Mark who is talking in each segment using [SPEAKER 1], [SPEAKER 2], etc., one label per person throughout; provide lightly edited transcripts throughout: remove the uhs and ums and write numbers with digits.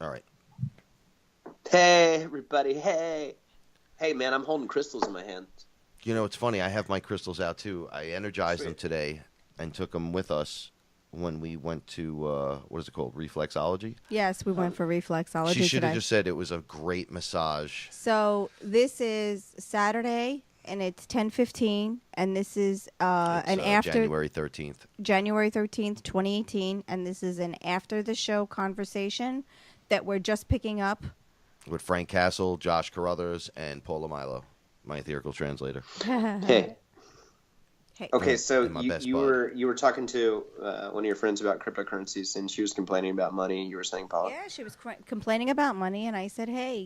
[SPEAKER 1] All right.
[SPEAKER 2] Hey, everybody. Hey. Hey, man, I'm holding crystals in my hand.
[SPEAKER 1] You know, it's funny. I have my crystals out, too. I energized them
[SPEAKER 2] Sweet.
[SPEAKER 1] today and took them with us when we went to, what is it called, Reflexology?
[SPEAKER 3] Yes, we went for reflexology
[SPEAKER 1] She should have
[SPEAKER 3] today.
[SPEAKER 1] just said it was a great massage.
[SPEAKER 3] So this is Saturday, and it's 10:15, and this is an after
[SPEAKER 1] January 13th.
[SPEAKER 3] January 13th, 2018, and this is an after the show conversation that we're just picking up.
[SPEAKER 1] With Frank Castle, Josh Carothers, and Paula Milo, my ethereal translator.
[SPEAKER 2] Hey.
[SPEAKER 3] Hey.
[SPEAKER 2] Okay, so
[SPEAKER 1] And my best
[SPEAKER 2] you
[SPEAKER 1] bud.
[SPEAKER 2] were talking to one of your friends about cryptocurrencies, and she was complaining about money. You were saying, Paula?
[SPEAKER 3] Yeah, she was complaining about money, and I said, hey,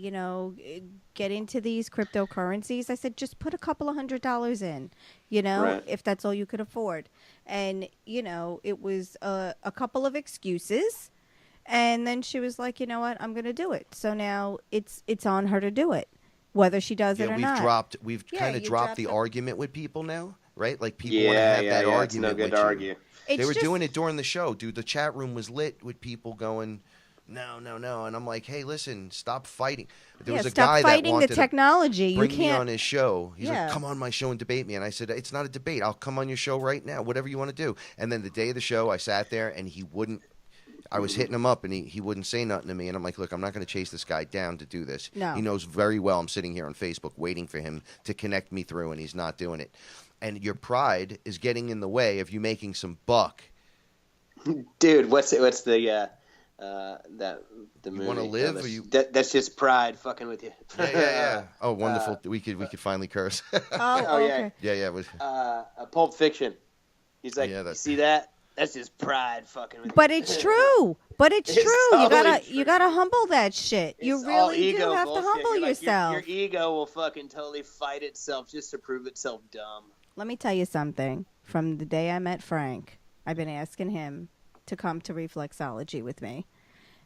[SPEAKER 3] get into these cryptocurrencies. I said, just put a couple of $100 in,
[SPEAKER 2] Right.
[SPEAKER 3] if that's all you could afford. And, it was a couple of excuses. And then she was like, you know what, I'm going to do it. So now it's on her to do it, whether she does it or not.
[SPEAKER 1] We've
[SPEAKER 3] Yeah,
[SPEAKER 1] kind of
[SPEAKER 3] you
[SPEAKER 1] dropped
[SPEAKER 3] dropped
[SPEAKER 1] the
[SPEAKER 3] the-
[SPEAKER 1] argument with people now, right? Like people want to have that
[SPEAKER 2] It's
[SPEAKER 1] argument
[SPEAKER 2] no good
[SPEAKER 1] with
[SPEAKER 2] to
[SPEAKER 1] you.
[SPEAKER 2] argue.
[SPEAKER 1] They were doing it during the show, dude. The chat room was lit with people going, no. And I'm like, hey, listen, stop fighting. There was a
[SPEAKER 3] stop
[SPEAKER 1] guy that
[SPEAKER 3] fighting
[SPEAKER 1] wanted
[SPEAKER 3] the technology.
[SPEAKER 1] to bring
[SPEAKER 3] You
[SPEAKER 1] me
[SPEAKER 3] can't.
[SPEAKER 1] on his show. He's
[SPEAKER 3] Yeah.
[SPEAKER 1] like, come on my show and debate me. And I said, it's not a debate. I'll come on your show right now, whatever you want to do. And then the day of the show, I sat there and he wouldn't. I was hitting him up, and he wouldn't say nothing to me. And I'm like, look, I'm not going to chase this guy down to do this.
[SPEAKER 3] No.
[SPEAKER 1] He knows very well I'm sitting here on Facebook waiting for him to connect me through, and he's not doing it. And your pride is getting in the way of you making some buck.
[SPEAKER 2] Dude, what's the movie?
[SPEAKER 1] wanna live,
[SPEAKER 2] that's,
[SPEAKER 1] or you-
[SPEAKER 2] that's just pride fucking with you.
[SPEAKER 1] Yeah. Oh, wonderful. We could finally curse.
[SPEAKER 3] Oh,
[SPEAKER 2] yeah.
[SPEAKER 3] okay.
[SPEAKER 1] Yeah. It was,
[SPEAKER 2] Pulp Fiction. He's like,
[SPEAKER 1] Yeah,
[SPEAKER 2] you
[SPEAKER 1] that's-
[SPEAKER 2] see that? That's just pride fucking with you.
[SPEAKER 3] But it's true.
[SPEAKER 2] It's
[SPEAKER 3] You
[SPEAKER 2] totally
[SPEAKER 3] you gotta humble that shit. You
[SPEAKER 2] It's all
[SPEAKER 3] really do
[SPEAKER 2] ego
[SPEAKER 3] have to
[SPEAKER 2] bullshit.
[SPEAKER 3] humble
[SPEAKER 2] You're like,
[SPEAKER 3] yourself.
[SPEAKER 2] Your ego will fucking totally fight itself just to prove itself dumb.
[SPEAKER 3] Let me tell you something. From the day I met Frank, I've been asking him to come to reflexology with me.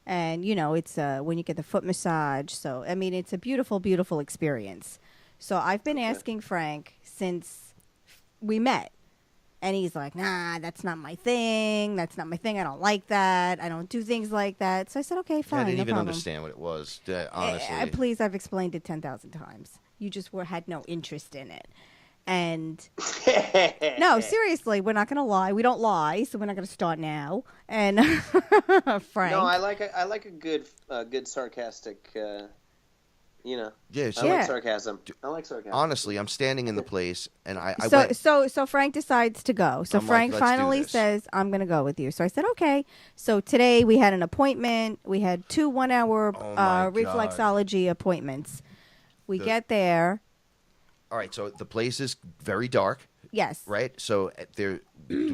[SPEAKER 3] And, it's when you get the foot massage. So, I mean, it's a beautiful, beautiful experience. So I've been asking Frank since we met. And he's like, nah, that's not my thing. That's not my thing. I don't like that. I don't do things like that. So I said, okay, fine.
[SPEAKER 1] I didn't
[SPEAKER 3] no
[SPEAKER 1] even
[SPEAKER 3] problem.
[SPEAKER 1] understand what it was, honestly.
[SPEAKER 3] Please, I've explained it 10,000 times. You just had no interest in it. And no, seriously, we're not going to lie. We don't lie, so we're not going to start now. And Frank.
[SPEAKER 2] No, I like a good sarcastic.
[SPEAKER 1] Yeah,
[SPEAKER 2] I
[SPEAKER 1] so
[SPEAKER 2] like sarcasm. I like sarcasm.
[SPEAKER 1] honestly, I'm standing in the place, and I
[SPEAKER 3] So,
[SPEAKER 1] went.
[SPEAKER 3] so Frank decides to go. So
[SPEAKER 1] I'm like,
[SPEAKER 3] Frank
[SPEAKER 1] "Let's do
[SPEAKER 3] finally
[SPEAKER 1] this."
[SPEAKER 3] says, I'm going to go with you. So I said, okay. So today we had an appointment. We had 2 1-hour
[SPEAKER 1] Oh, my God.
[SPEAKER 3] reflexology appointments. We get there.
[SPEAKER 1] All right, so the place is very dark,
[SPEAKER 3] Yes.
[SPEAKER 1] right? So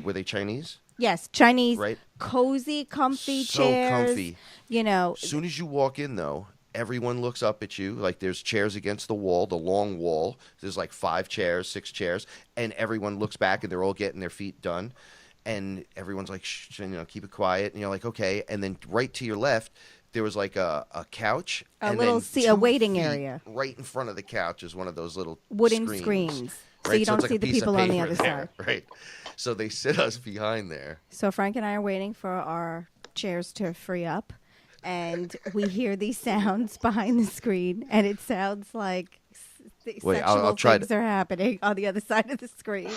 [SPEAKER 1] were they Chinese?
[SPEAKER 3] Yes. Chinese,
[SPEAKER 1] Right.
[SPEAKER 3] cozy, comfy
[SPEAKER 1] So
[SPEAKER 3] chairs.
[SPEAKER 1] comfy. As soon as you walk in, though, everyone looks up at you. Like there's chairs against the wall, the long wall. There's like 5 chairs, 6 chairs, and everyone looks back, and they're all getting their feet done. And everyone's like, shh, keep it quiet. And you're like, okay. And then right to your left, there was like a couch.
[SPEAKER 3] A
[SPEAKER 1] and
[SPEAKER 3] little
[SPEAKER 1] then
[SPEAKER 3] a
[SPEAKER 1] 2
[SPEAKER 3] waiting
[SPEAKER 1] feet
[SPEAKER 3] area.
[SPEAKER 1] Right in front of the couch is one of those little
[SPEAKER 3] Wooden screens. So
[SPEAKER 1] Right?
[SPEAKER 3] you don't
[SPEAKER 1] it's like
[SPEAKER 3] see
[SPEAKER 1] a
[SPEAKER 3] the
[SPEAKER 1] piece of
[SPEAKER 3] people on the
[SPEAKER 1] paper
[SPEAKER 3] other
[SPEAKER 1] there,
[SPEAKER 3] side.
[SPEAKER 1] Right. So they sit us behind there.
[SPEAKER 3] So Frank and I are waiting for our chairs to free up. And we hear these sounds behind the screen. And it sounds like
[SPEAKER 1] Wait,
[SPEAKER 3] sexual
[SPEAKER 1] I'll try
[SPEAKER 3] things are happening on the other side of the screen.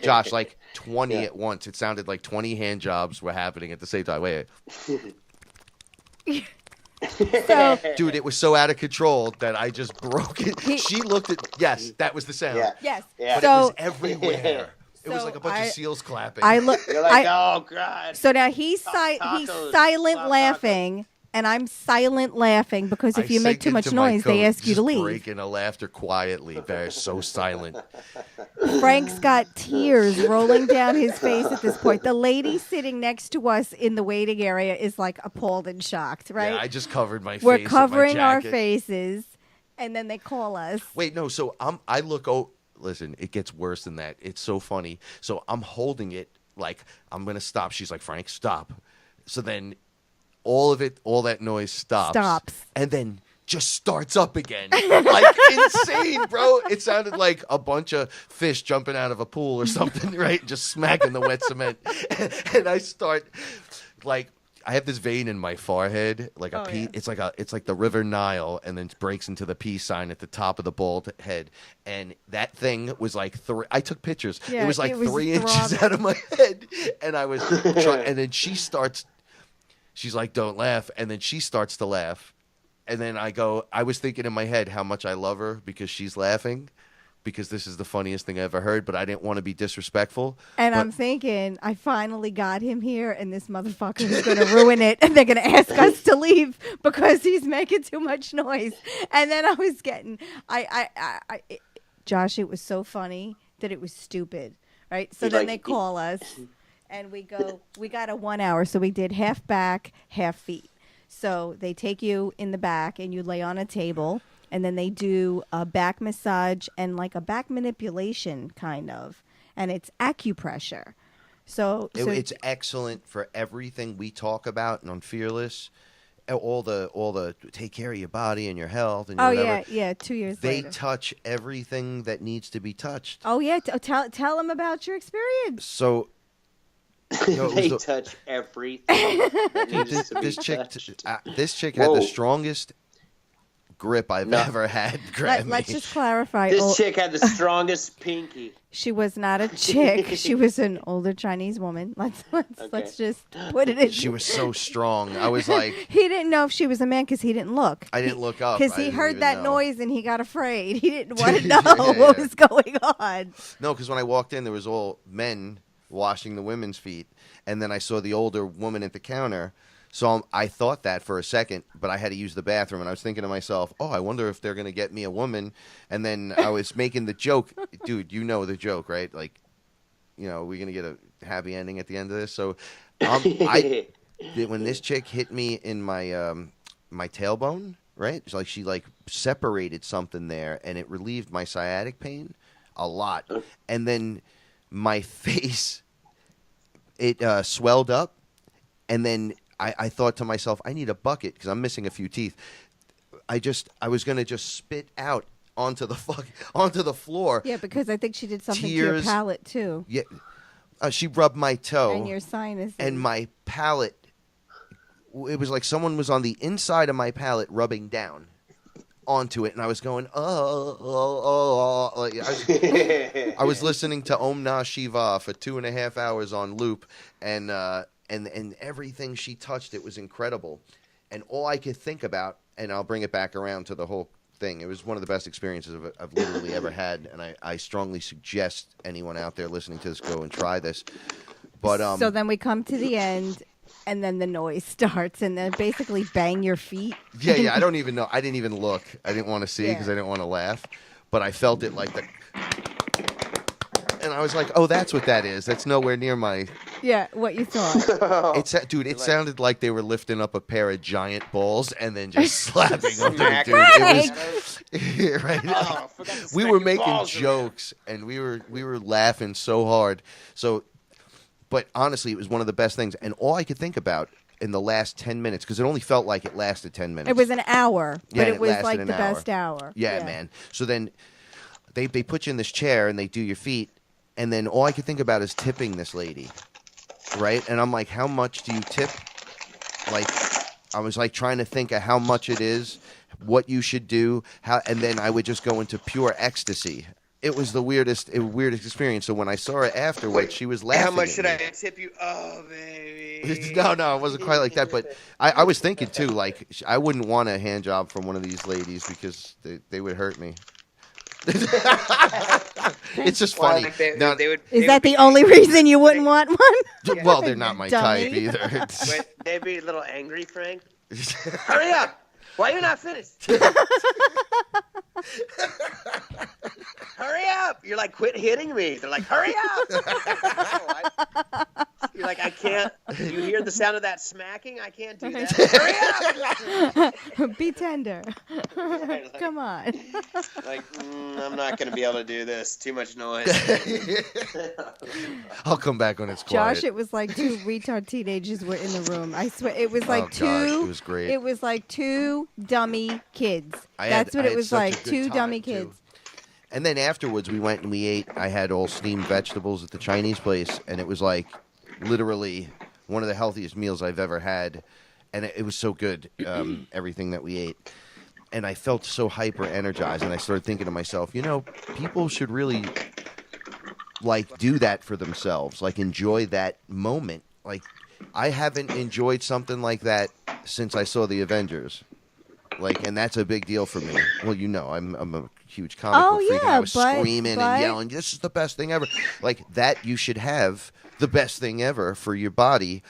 [SPEAKER 1] Josh, like 20 at once. It sounded like 20 hand jobs were happening at the same time. Wait.
[SPEAKER 3] So
[SPEAKER 1] Dude, it was so out of control that I just broke it. She looked at... Yes, that was the sound.
[SPEAKER 2] Yeah.
[SPEAKER 3] yes.
[SPEAKER 2] Yeah.
[SPEAKER 1] But it
[SPEAKER 3] So
[SPEAKER 1] was everywhere. It was
[SPEAKER 3] So
[SPEAKER 1] like a bunch
[SPEAKER 3] I-
[SPEAKER 1] of seals clapping.
[SPEAKER 3] I look.
[SPEAKER 2] You're like, oh god.
[SPEAKER 3] So now he's
[SPEAKER 2] Tacos.
[SPEAKER 3] silent
[SPEAKER 2] Tacos.
[SPEAKER 3] laughing, and I'm silent laughing because if
[SPEAKER 1] I
[SPEAKER 3] you make
[SPEAKER 1] sank
[SPEAKER 3] too much
[SPEAKER 1] into my
[SPEAKER 3] noise, they
[SPEAKER 1] coat,
[SPEAKER 3] ask you to
[SPEAKER 1] just
[SPEAKER 3] leave.
[SPEAKER 1] breaking a laughter quietly. Very so silent.
[SPEAKER 3] Frank's got tears rolling down his face at this point. The lady sitting next to us in the waiting area is like appalled and shocked, right?
[SPEAKER 1] Yeah, I just covered my face.
[SPEAKER 3] We're
[SPEAKER 1] with my
[SPEAKER 3] covering our
[SPEAKER 1] jacket.
[SPEAKER 3] faces, and then they call us.
[SPEAKER 1] Wait, no. So I look. Oh, listen. It gets worse than that. It's so funny. So I'm holding it like I'm gonna stop. She's like, Frank, stop. So then, all that noise stops, and then just starts up again, like insane, bro. It sounded like a bunch of fish jumping out of a pool or something, right? Just smacking the wet cement, and I start like. I have this vein in my forehead, like a
[SPEAKER 3] Oh,
[SPEAKER 1] P.
[SPEAKER 3] yeah.
[SPEAKER 1] It's like the River Nile, and then it breaks into the peace sign at the top of the bald head. And that thing was like I took pictures.
[SPEAKER 3] Yeah,
[SPEAKER 1] it was like
[SPEAKER 3] it was
[SPEAKER 1] 3 inches
[SPEAKER 3] throbbing.
[SPEAKER 1] out of my head, and I was trying. And then she starts. She's like, "Don't laugh," and then she starts to laugh, and then I go. I was thinking in my head how much I love her because she's laughing. Because this is the funniest thing I ever heard, but I didn't want to be disrespectful.
[SPEAKER 3] And I'm thinking, I finally got him here, and this motherfucker is going to ruin it, and they're going to ask us to leave because he's making too much noise. And then I was getting, Josh, it was so funny that it was stupid, right? So then they call us, and we go, we got a 1 hour, so we did half back, half feet. So they take you in the back, and you lay on a table. And then they do a back massage and like a back manipulation kind of. And it's acupressure. So
[SPEAKER 1] it's excellent for everything we talk about on FearLess. All the take care of your body and your health and whatever.
[SPEAKER 3] yeah. 2 years
[SPEAKER 1] they
[SPEAKER 3] later.
[SPEAKER 1] touch everything that needs to be touched.
[SPEAKER 3] Oh, yeah. Tell them about your experience.
[SPEAKER 1] So
[SPEAKER 2] They touch everything.
[SPEAKER 1] this chick had the strongest grip I've ever had.
[SPEAKER 3] Let's just clarify.
[SPEAKER 2] This chick had the strongest pinky.
[SPEAKER 3] She was not a chick. She was an older Chinese woman. Let's just put it in.
[SPEAKER 1] She was so strong. I was like,
[SPEAKER 3] he didn't know if she was a man because he didn't look.
[SPEAKER 1] I didn't look up
[SPEAKER 3] because he heard that noise and he got afraid. He didn't want to know
[SPEAKER 1] yeah.
[SPEAKER 3] what was going on.
[SPEAKER 1] No, because when I walked in, there was all men washing the women's feet, and then I saw the older woman at the counter. So I thought that for a second, but I had to use the bathroom, and I was thinking to myself, oh, I wonder if they're going to get me a woman. And then I was making the joke. Dude, you know the joke, right? Like, we're going to get a happy ending at the end of this. So when this chick hit me in my my tailbone, right? It's like she separated something there, and it relieved my sciatic pain a lot. And then my face, it swelled up, and then I thought to myself, I need a bucket because I'm missing a few teeth. I was gonna just spit out onto the floor.
[SPEAKER 3] Yeah, because I think she did something to
[SPEAKER 1] Tears.
[SPEAKER 3] your palate too.
[SPEAKER 1] Yeah, she rubbed my toe
[SPEAKER 3] And your sinus.
[SPEAKER 1] and my palate. It was like someone was on the inside of my palate rubbing down onto it, and I was going, oh. Like, I was listening to Om Nah Shiva for 2.5 hours on loop, and everything she touched, it was incredible. And all I could think about, and I'll bring it back around to the whole thing, it was one of the best experiences I've literally ever had, and I strongly suggest anyone out there listening to this go and try this. But
[SPEAKER 3] so then we come to the end, and then the noise starts, and then basically bang your feet.
[SPEAKER 1] Yeah, I don't even know. I didn't even look. I didn't want to see because I didn't want to laugh, but I felt it like the... And I was like, oh, that's what that is. That's nowhere near my...
[SPEAKER 3] Yeah, what you thought.
[SPEAKER 1] It sounded like they were lifting up a pair of giant balls and then just slapping them. Dude.
[SPEAKER 3] Right.
[SPEAKER 1] It was, right. We were making jokes and we were laughing so hard. So, but honestly, it was one of the best things. And all I could think about in the last 10 minutes, because it only felt like it lasted 10 minutes.
[SPEAKER 3] It was an hour,
[SPEAKER 1] Yeah,
[SPEAKER 3] but
[SPEAKER 1] and
[SPEAKER 3] it was
[SPEAKER 1] lasted
[SPEAKER 3] like
[SPEAKER 1] an
[SPEAKER 3] the
[SPEAKER 1] hour.
[SPEAKER 3] best hour.
[SPEAKER 1] Yeah, man. So then they put you in this chair and they do your feet, and then all I could think about is tipping this lady, right? And I'm like, how much do you tip? Like, I was like trying to think of how much it is, what you should do, and then I would just go into pure ecstasy. It was the weirdest experience. So when I saw her afterwards, she was laughing.
[SPEAKER 2] How much
[SPEAKER 1] at
[SPEAKER 2] should
[SPEAKER 1] me.
[SPEAKER 2] I tip you? Oh, baby.
[SPEAKER 1] No, it wasn't quite like that. But I was thinking too, like I wouldn't want a hand job from one of these ladies because they would hurt me. It's just funny.
[SPEAKER 3] Is that the only reason you wouldn't want one?
[SPEAKER 1] Well, they're not my
[SPEAKER 3] Dummy.
[SPEAKER 1] type either.
[SPEAKER 2] They'd be a little angry, Frank. Hurry up! Why are you not finished? Hurry up! You're like, quit hitting me. They're like, hurry up! You're like, I can't. You hear the sound of that smacking? I can't do that. Hurry up!
[SPEAKER 3] Be tender.
[SPEAKER 2] Like,
[SPEAKER 3] Come on.
[SPEAKER 2] Like, I'm not going to be able to do this. Too much noise.
[SPEAKER 1] I'll come back when it's quiet.
[SPEAKER 3] Josh, it was like two retard teenagers were in the room. I swear, it was like two.
[SPEAKER 1] God, it was great.
[SPEAKER 3] It was like two dummy kids.
[SPEAKER 1] I
[SPEAKER 3] That's what
[SPEAKER 1] had
[SPEAKER 3] it was
[SPEAKER 1] such a
[SPEAKER 3] like.
[SPEAKER 1] good
[SPEAKER 3] Two
[SPEAKER 1] time,
[SPEAKER 3] dummy
[SPEAKER 1] too.
[SPEAKER 3] kids.
[SPEAKER 1] And then afterwards, we went and we ate. I had all steamed vegetables at the Chinese place, and it was like literally one of the healthiest meals I've ever had, and it was so good. Everything that we ate, and I felt so hyper energized, and I started thinking to myself, people should really like do that for themselves, like enjoy that moment. Like I haven't enjoyed something like that since I saw the Avengers. Like, and that's a big deal for me. Well, I'm a huge comic book freak, and I was screaming and yelling, "This is the best thing ever!" Like that, you should have the best thing ever for your body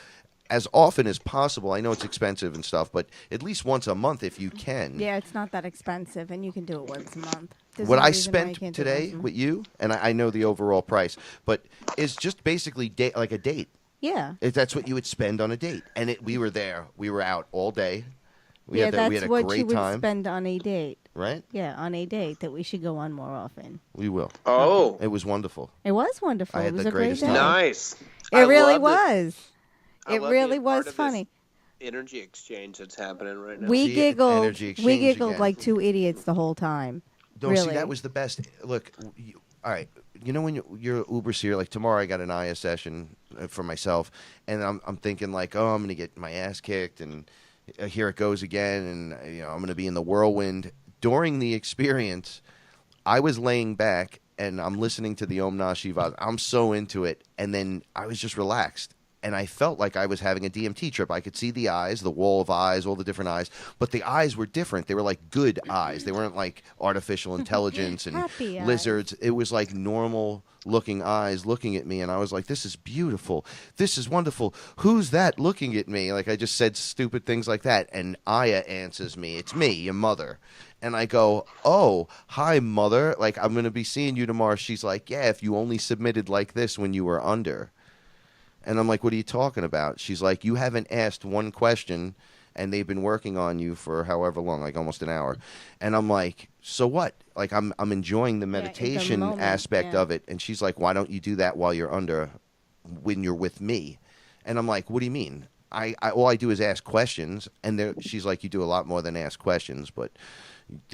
[SPEAKER 1] as often as possible. I know it's expensive and stuff, but at least once a month if you can.
[SPEAKER 3] Yeah, it's not that expensive, and you can do it once a month. There's
[SPEAKER 1] What
[SPEAKER 3] no
[SPEAKER 1] I
[SPEAKER 3] reason why you
[SPEAKER 1] spent
[SPEAKER 3] can't do it once
[SPEAKER 1] today
[SPEAKER 3] a month.
[SPEAKER 1] with you, and I know the overall price, but it's just basically like a date.
[SPEAKER 3] Yeah.
[SPEAKER 1] That's what you would spend on a date, and we were there. We were out all day. We
[SPEAKER 3] Yeah,
[SPEAKER 1] had
[SPEAKER 3] that's
[SPEAKER 1] a
[SPEAKER 3] what
[SPEAKER 1] great
[SPEAKER 3] you would
[SPEAKER 1] time,
[SPEAKER 3] spend on a date.
[SPEAKER 1] right?
[SPEAKER 3] Yeah, on a date that we should go on more often.
[SPEAKER 1] We will.
[SPEAKER 2] Oh,
[SPEAKER 1] It was wonderful.
[SPEAKER 3] It was wonderful.
[SPEAKER 1] I had
[SPEAKER 3] It was
[SPEAKER 1] the
[SPEAKER 3] a great
[SPEAKER 1] greatest
[SPEAKER 3] day.
[SPEAKER 1] time.
[SPEAKER 2] nice.
[SPEAKER 3] It
[SPEAKER 2] I
[SPEAKER 3] really
[SPEAKER 2] love
[SPEAKER 3] was.
[SPEAKER 2] I
[SPEAKER 3] It
[SPEAKER 2] love
[SPEAKER 3] really
[SPEAKER 2] being part
[SPEAKER 3] was
[SPEAKER 2] of this
[SPEAKER 3] funny.
[SPEAKER 2] energy exchange that's happening right now.
[SPEAKER 3] We
[SPEAKER 1] See,
[SPEAKER 3] giggled.
[SPEAKER 1] energy
[SPEAKER 3] We
[SPEAKER 1] exchange
[SPEAKER 3] giggled
[SPEAKER 1] again.
[SPEAKER 3] like two idiots the whole time.
[SPEAKER 1] No,
[SPEAKER 3] really.
[SPEAKER 1] see, that was the best. Look, all right. When you're Uber seer, like tomorrow I got an IA session for myself, and I'm thinking like, oh, I'm going to get my ass kicked, and here it goes again, and I'm going to be in the whirlwind. During the experience, I was laying back, and I'm listening to the Om Namah Shivaya. I'm so into it, and then I was just relaxed. And I felt like I was having a DMT trip. I could see the eyes, the wall of eyes, all the different eyes. But the eyes were different. They were like good eyes. They weren't like artificial intelligence and
[SPEAKER 3] Happy eyes.
[SPEAKER 1] lizards. It was like normal looking eyes looking at me. And I was like, this is beautiful. This is wonderful. Who's that looking at me? Like I just said stupid things like that. And Aya answers me. It's me, your mother. And I go, oh, hi, mother. Like, I'm going to be seeing you tomorrow. She's like, yeah, if you only submitted like this when you were under. And I'm like, what are you talking about? She's like, you haven't asked one question, and they've been working on you for however long, like almost an hour. And I'm like, so what? Like, I'm enjoying the meditation
[SPEAKER 3] moment,
[SPEAKER 1] aspect
[SPEAKER 3] yeah.
[SPEAKER 1] of it. And she's like, why don't you do that while you're under, when you're with me? And I'm like, what do you mean? All I do is ask questions. And she's like, you do a lot more than ask questions, but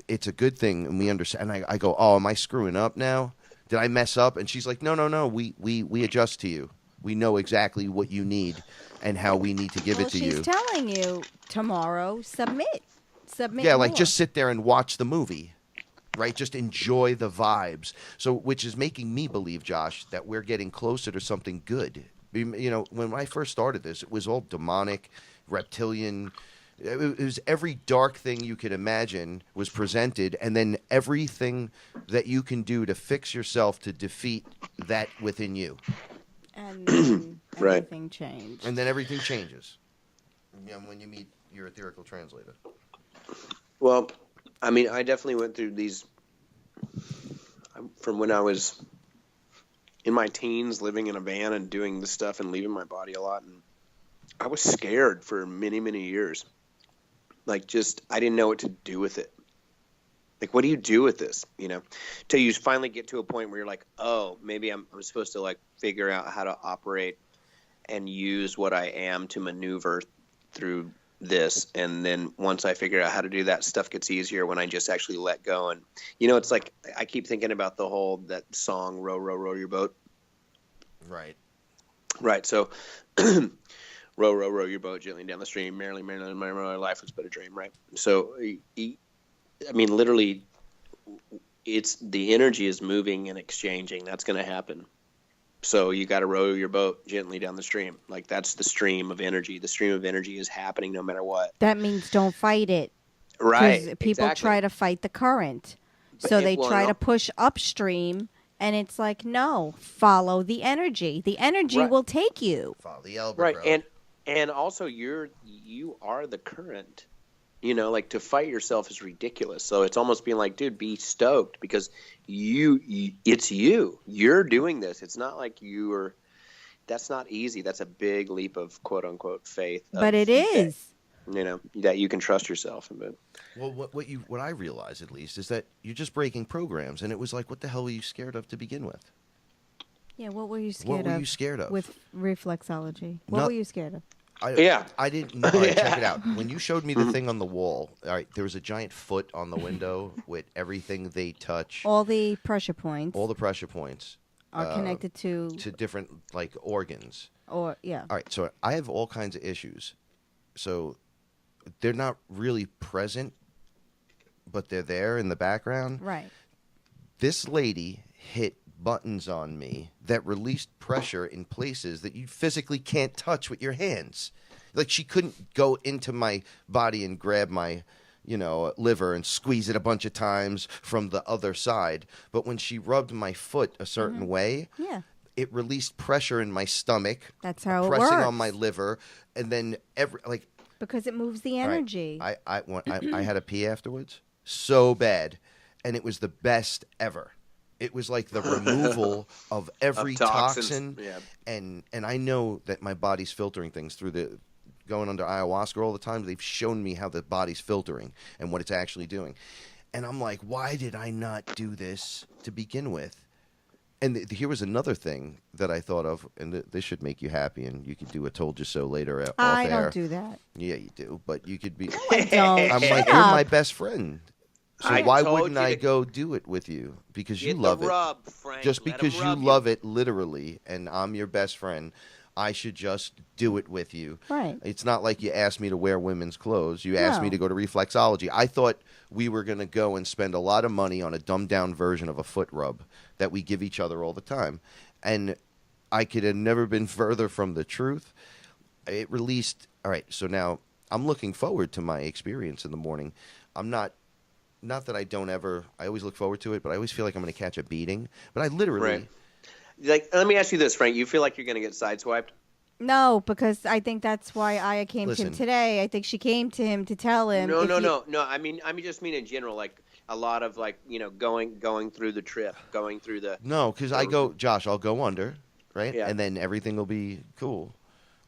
[SPEAKER 1] it's a good thing, and we understand. And I go, oh, am I screwing up now? Did I mess up? And she's like, no. We adjust to you. We know exactly what you need and how we need to give it to
[SPEAKER 3] she's
[SPEAKER 1] you.
[SPEAKER 3] telling you tomorrow, submit.
[SPEAKER 1] Yeah, like
[SPEAKER 3] more.
[SPEAKER 1] just sit there and watch the movie, right? Just enjoy the vibes. So, which is making me believe, Josh, that we're getting closer to something good. When I first started this, it was all demonic, reptilian. It was every dark thing you could imagine was presented, and then everything that you can do to fix yourself to defeat that within you.
[SPEAKER 3] And then
[SPEAKER 2] Right.
[SPEAKER 3] everything changed.
[SPEAKER 1] And then everything changes when you meet your etherical translator.
[SPEAKER 2] Well, I mean, I definitely went through these from when I was in my teens, living in a van and doing this stuff and leaving my body a lot. And I was scared for many, many years. Like, I didn't know what to do with it. Like, what do you do with this? Till you finally get to a point where you're like, oh, maybe I'm supposed to like figure out how to operate and use what I am to maneuver through this. And then once I figure out how to do that, stuff gets easier when I just actually let go. And it's like I keep thinking about that song, Row, Row, Row Your Boat. Right. So row, row, row your boat gently down the stream. Merrily, merrily, my life was but a dream. Right. So I mean, literally, the energy is moving and exchanging. That's going to happen. So you got to row your boat gently down the stream. Like, that's the stream of energy. The stream of energy is happening no matter what.
[SPEAKER 3] That means don't fight it.
[SPEAKER 2] Right.
[SPEAKER 3] 'Cause people
[SPEAKER 2] exactly.
[SPEAKER 3] try to fight the current.
[SPEAKER 2] But
[SPEAKER 3] So they try to push upstream, and it's like, no, follow the energy. The energy
[SPEAKER 2] Right.
[SPEAKER 3] will take you.
[SPEAKER 1] Follow the Albert
[SPEAKER 2] Right.
[SPEAKER 1] Road.
[SPEAKER 2] And also you are the current. Like, to fight yourself is ridiculous. So it's almost being like, dude, be stoked because it's you. You're doing this. It's not like that's not easy. That's a big leap of quote unquote faith.
[SPEAKER 3] But it is.
[SPEAKER 2] That you can trust yourself. But
[SPEAKER 1] Well, what I realize at least is that you're just breaking programs, and it was like, what the hell were you scared of to begin with?
[SPEAKER 3] Yeah, what were you scared
[SPEAKER 1] What
[SPEAKER 3] of?
[SPEAKER 1] were you scared of?
[SPEAKER 3] With reflexology? What
[SPEAKER 1] No-
[SPEAKER 3] were you scared of?
[SPEAKER 1] I didn't know. All right, check it
[SPEAKER 2] Yeah.
[SPEAKER 1] out. When you showed me the thing on the wall, all right, there was a giant foot on the window with everything they touch,
[SPEAKER 3] All the pressure points.
[SPEAKER 1] all the pressure points.
[SPEAKER 3] are connected to
[SPEAKER 1] different like organs.
[SPEAKER 3] or yeah.
[SPEAKER 1] All right, so I have all kinds of issues. So they're not really present, but they're there in the background.
[SPEAKER 3] Right.
[SPEAKER 1] This lady hit buttons on me that released pressure in places that you physically can't touch with your hands. Like she couldn't go into my body and grab my, liver and squeeze it a bunch of times from the other side. But when she rubbed my foot a certain way,
[SPEAKER 3] Yeah.
[SPEAKER 1] it released pressure in my stomach.
[SPEAKER 3] That's how it
[SPEAKER 1] pressing
[SPEAKER 3] works.
[SPEAKER 1] on my liver, and then
[SPEAKER 3] because it moves the energy.
[SPEAKER 1] All right, I had a pee afterwards so bad, and it was the best ever. It was like the removal of every toxin,
[SPEAKER 2] Yeah.
[SPEAKER 1] and I know that my body's filtering things through going under ayahuasca all the time. They've shown me how the body's filtering and what it's actually doing, and I'm like, why did I not do this to begin with? And here was another thing that I thought of, and this should make you happy, and you could do a told you so later off
[SPEAKER 3] I
[SPEAKER 1] air.
[SPEAKER 3] don't do that.
[SPEAKER 1] Yeah, you do, but you could be.
[SPEAKER 3] I don't.
[SPEAKER 1] I'm
[SPEAKER 3] Shut
[SPEAKER 1] like,
[SPEAKER 3] up.
[SPEAKER 1] you're my best friend. So
[SPEAKER 2] I
[SPEAKER 1] why
[SPEAKER 2] told
[SPEAKER 1] wouldn't
[SPEAKER 2] you
[SPEAKER 1] I
[SPEAKER 2] to
[SPEAKER 1] go do it with you? Because you
[SPEAKER 2] Get
[SPEAKER 1] love
[SPEAKER 2] the
[SPEAKER 1] it.
[SPEAKER 2] rub, Frank.
[SPEAKER 1] Just
[SPEAKER 2] Let 'em
[SPEAKER 1] because you
[SPEAKER 2] rub
[SPEAKER 1] love it literally, and I'm your best friend, I should just do it with you.
[SPEAKER 3] Right.
[SPEAKER 1] It's not like you asked me to wear women's clothes. You asked me
[SPEAKER 3] No.
[SPEAKER 1] to go to Reflexology. I thought we were going to go and spend a lot of money on a dumbed-down version of a foot rub that we give each other all the time. And I could have never been further from the truth. It released. All right, so now I'm looking forward to my experience in the morning. I'm not that I don't ever. I always look forward to it, but I always feel like I'm going to catch a beating. But I literally.
[SPEAKER 2] Right. Like, let me ask you this, Frank. You feel like you're going to get sideswiped?
[SPEAKER 3] No, because I think that's why Aya came to
[SPEAKER 1] Listen.
[SPEAKER 3] him today. I think she came to him to tell him.
[SPEAKER 2] No.
[SPEAKER 3] if you-
[SPEAKER 2] No. I mean just mean in general, like a lot of like going through the trip, going through the.
[SPEAKER 1] No, because I go, Josh, I'll go under, right?
[SPEAKER 2] Yeah.
[SPEAKER 1] And then everything will be cool.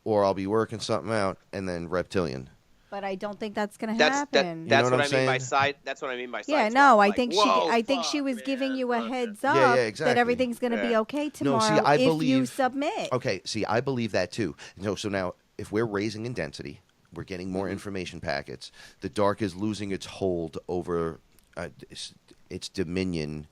[SPEAKER 1] Or I'll be working something out, and then reptilian.
[SPEAKER 3] But I don't think that's going to
[SPEAKER 2] That's
[SPEAKER 3] happen.
[SPEAKER 2] that's
[SPEAKER 1] know
[SPEAKER 2] what
[SPEAKER 1] what
[SPEAKER 2] I
[SPEAKER 1] I'm
[SPEAKER 2] mean by
[SPEAKER 1] saying?
[SPEAKER 2] side. That's what I mean by side.
[SPEAKER 3] Yeah,
[SPEAKER 2] swipe.
[SPEAKER 3] no, I
[SPEAKER 2] Like,
[SPEAKER 3] think
[SPEAKER 2] whoa,
[SPEAKER 3] she
[SPEAKER 2] fuck,
[SPEAKER 3] was giving
[SPEAKER 2] man,
[SPEAKER 3] you a
[SPEAKER 2] fuck.
[SPEAKER 3] heads up
[SPEAKER 1] Yeah, exactly.
[SPEAKER 3] that everything's going to be
[SPEAKER 2] Yeah.
[SPEAKER 3] okay
[SPEAKER 1] No,
[SPEAKER 3] tomorrow
[SPEAKER 1] see, I
[SPEAKER 3] if you
[SPEAKER 1] believe-
[SPEAKER 3] submit.
[SPEAKER 1] Okay, see, I believe that too. No, so now, if we're raising in density, we're getting more information packets. The dark is losing its hold over its dominion.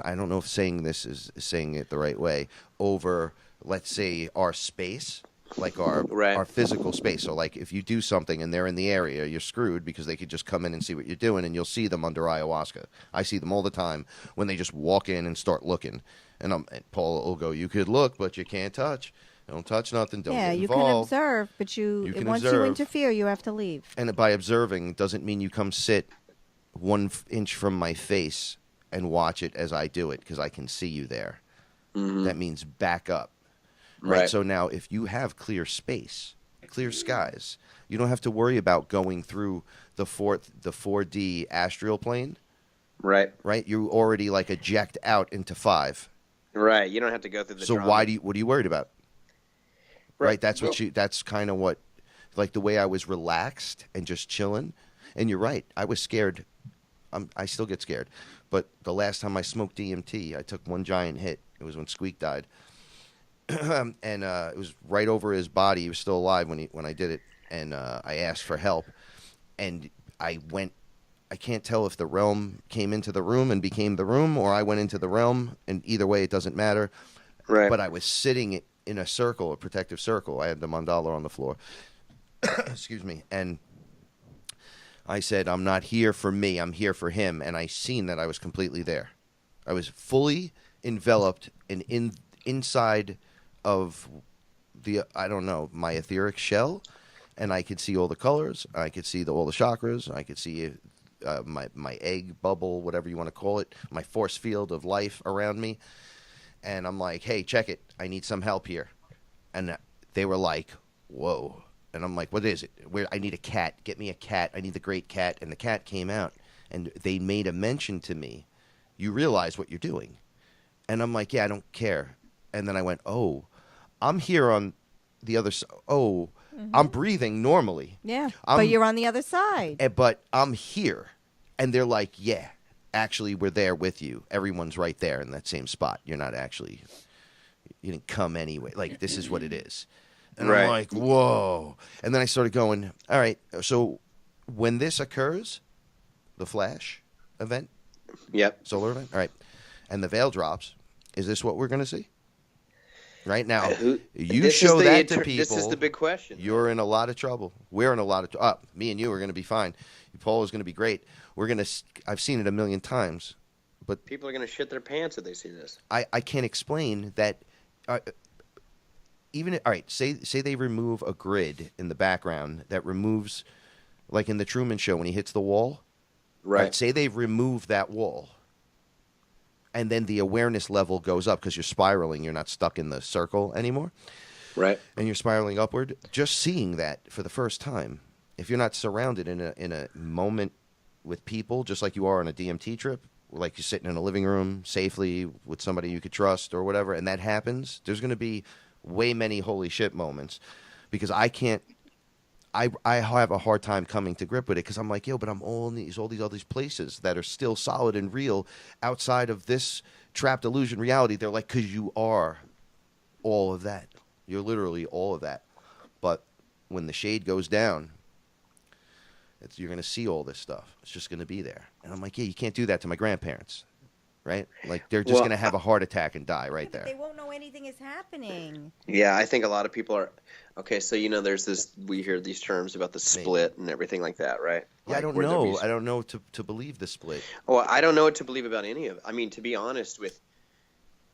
[SPEAKER 1] I don't know if saying this is saying it the right way. Over, let's say, our space. Like our physical space. So like if you do something and they're in the area, you're screwed because they could just come in and see what you're doing, and you'll see them under ayahuasca. I see them all the time when they just walk in and start looking. And Paul will go, you could look, but you can't touch. Don't touch nothing. Don't
[SPEAKER 3] Yeah,
[SPEAKER 1] get
[SPEAKER 3] you can
[SPEAKER 1] involved.
[SPEAKER 3] observe, but
[SPEAKER 1] You can
[SPEAKER 3] once you
[SPEAKER 1] observe.
[SPEAKER 3] interfere, you have to leave.
[SPEAKER 1] And by observing doesn't mean you come sit 1 inch from my face and watch it as I do it, because I can see you there. That means back up. Right. So now if you have clear space, clear skies, you don't have to worry about going through the 4D astral plane.
[SPEAKER 2] Right.
[SPEAKER 1] Right? You already like eject out into 5.
[SPEAKER 2] Right. You don't have to go through the.
[SPEAKER 1] So
[SPEAKER 2] drama.
[SPEAKER 1] what are you worried about? Right. That's kind of what, like the way I was relaxed and just chilling. And you're right. I was scared. I still get scared. But the last time I smoked DMT, I took one giant hit. It was when Squeak died. And it was right over his body. He was still alive when I did it. And I asked for help. And I can't tell if the realm came into the room and became the room, or I went into the realm. And either way, it doesn't matter.
[SPEAKER 2] Right.
[SPEAKER 1] But I was sitting in a circle, a protective circle. I had the mandala on the floor. Excuse me. And I said, I'm not here for me. I'm here for him. And I seen that I was completely there. I was fully enveloped and inside of my etheric shell. And I could see all the colors. I could see all the chakras. I could see my egg bubble, whatever you want to call it, my force field of life around me. And I'm like, hey, check it. I need some help here. And they were like, whoa. And I'm like, what is it? I need a cat. Get me a cat. I need the great cat. And the cat came out. And they made a mention to me. You realize what you're doing. And I'm like, yeah, I don't care. And then I went, oh, I'm here on the other side. Oh, I'm breathing normally.
[SPEAKER 3] Yeah, but you're on the other side.
[SPEAKER 1] But I'm here. And they're like, yeah, actually, we're there with you. Everyone's right there in that same spot. You're not actually, you didn't come anyway. Like, this is what it is. And I'm like, whoa. And then I started going, all right, so when this occurs, the flash event,
[SPEAKER 2] Yep.
[SPEAKER 1] solar event, all right, and the veil drops, Is this what we're going to see? Right now, you
[SPEAKER 2] This
[SPEAKER 1] show
[SPEAKER 2] is the
[SPEAKER 1] that to people.
[SPEAKER 2] This is the big question.
[SPEAKER 1] You're in a lot of trouble. We're in a lot of me and you are going to be fine. Paul is going to be great. I've seen it a million times, but
[SPEAKER 2] People are going to shit their pants if they see this.
[SPEAKER 1] I can't explain that. All right, say they remove a grid in the background that removes, like in the Truman Show when he hits the wall.
[SPEAKER 2] Right.
[SPEAKER 1] Say they've removed that wall, and then the awareness level goes up because you're spiraling. You're not stuck in the circle anymore.
[SPEAKER 2] Right.
[SPEAKER 1] And you're spiraling upward. Just seeing that for the first time, if you're not surrounded in a moment with people, just like you are on a DMT trip, like you're sitting in a living room safely with somebody you could trust or whatever, and that happens, there's going to be way many holy shit moments, because I have a hard time coming to grip with it, because I'm like, yo, but I'm all these places that are still solid and real outside of this trapped illusion reality. They're like, because you are all of that. You're literally all of that. But when the shade goes down, you're going to see all this stuff. It's just going to be there. And I'm like, yeah, you can't do that to my grandparents, right? Like, they're just going to have a heart attack and die right there.
[SPEAKER 3] They won't know anything is happening.
[SPEAKER 2] Yeah, I think a lot of people are. Okay, so there's this. We hear these terms about the split and everything like that, right?
[SPEAKER 1] Yeah,
[SPEAKER 2] like,
[SPEAKER 1] I don't know. I don't know to believe the split.
[SPEAKER 2] Well, I don't know what to believe about any of it. I mean, to be honest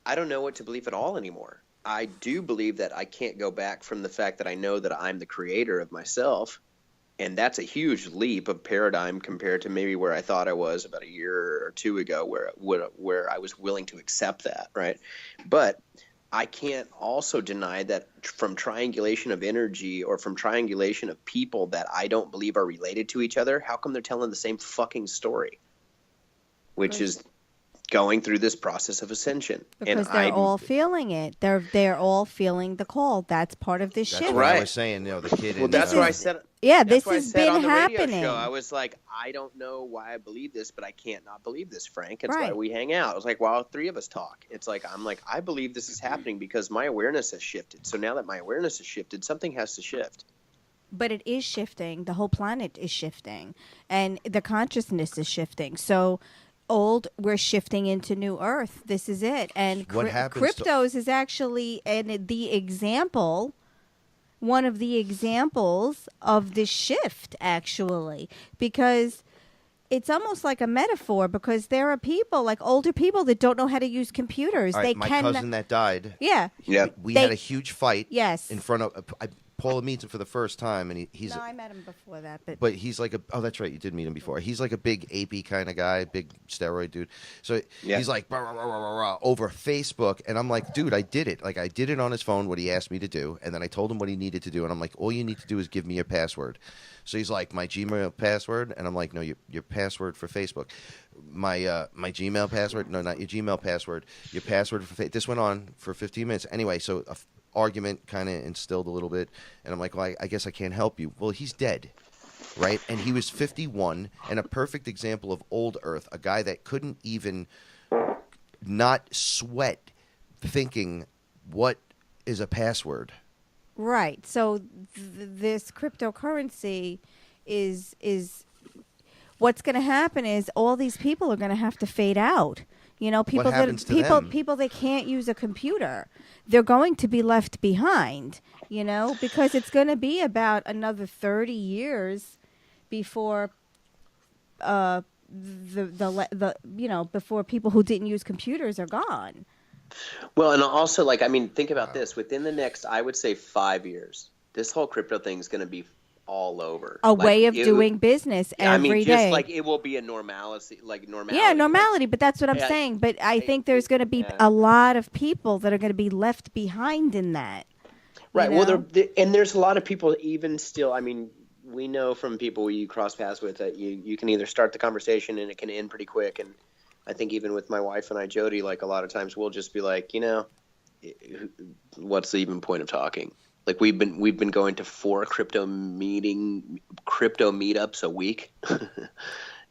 [SPEAKER 2] I don't know what to believe at all anymore. I do believe that I can't go back from the fact that I know that I'm the creator of myself. And that's a huge leap of paradigm compared to maybe where I thought I was about a year or two ago, where I was willing to accept that, right? But I can't also deny that from triangulation of energy or from triangulation of people that I don't believe are related to each other, how come they're telling the same fucking story? Which is going through this process of ascension.
[SPEAKER 3] Because they're all feeling it. They're all feeling the call. That's part of this shift.
[SPEAKER 1] That's what I was saying, the kid.
[SPEAKER 2] Well, that's what I said.
[SPEAKER 3] Yeah,
[SPEAKER 2] That's
[SPEAKER 3] this has
[SPEAKER 2] what I said
[SPEAKER 3] been
[SPEAKER 2] on the radio
[SPEAKER 3] happening.
[SPEAKER 2] show. I was like, I don't know why I believe this, but I can't not believe this, Frank. It's why
[SPEAKER 3] Right.
[SPEAKER 2] we hang out. I was like, well, three of us talk. It's like, I believe this is happening because my awareness has shifted. So now that my awareness has shifted, something has to shift.
[SPEAKER 3] But it is shifting. The whole planet is shifting. And the consciousness is shifting. So we're shifting into new earth. This is it. And
[SPEAKER 1] What happens to-
[SPEAKER 3] cryptos is actually one of the examples of this shift, actually, because it's almost like a metaphor, because there are people, like older people, that don't know how to use computers.
[SPEAKER 1] All right, my cousin that died.
[SPEAKER 3] Yeah.
[SPEAKER 2] Yeah.
[SPEAKER 1] We had a huge fight.
[SPEAKER 3] Yes.
[SPEAKER 1] In front of Paula meets him for the first time, and he's.
[SPEAKER 3] No, I met him before that,
[SPEAKER 1] But he's like that's right, you did meet him before. He's like a big apey kind of guy, big steroid dude. So he's like rah, rah, rah, rah, rah, over Facebook, and I'm like, dude, I did it. Like, I did it on his phone, what he asked me to do, and then I told him what he needed to do, and I'm like, all you need to do is give me your password. So he's like, my Gmail password, and I'm like, no, your password for Facebook. My Gmail password, no, not your Gmail password. Your password for Facebook. This went on for 15 minutes. Anyway, so argument kind of instilled a little bit, and I'm like, well, I guess I can't help you. Well, he's dead, right? And he was 51, and a perfect example of old Earth, a guy that couldn't even not sweat thinking, what is a password?
[SPEAKER 3] Right. So this cryptocurrency is what's going to happen is all these people are going to have to fade out. People people that can't use a computer, they're going to be left behind, because it's going to be about another 30 years before before people who didn't use computers are gone.
[SPEAKER 2] Well, and also, think about this. Within the next, I would say 5 years, this whole crypto thing is going to be all over.
[SPEAKER 3] A way of doing business every day.
[SPEAKER 2] Just like it will be a normality,
[SPEAKER 3] Yeah, normality, but that's what I'm saying. But I think there's going to be a lot of people that are going to be left behind in that.
[SPEAKER 2] Right. Well, and there's a lot of people even still, we know from people you cross paths with that you can either start the conversation and it can end pretty quick. And I think even with my wife and I, Jody, a lot of times we'll just be like, what's the even point of talking? Like we've been going to 4 crypto meetups a week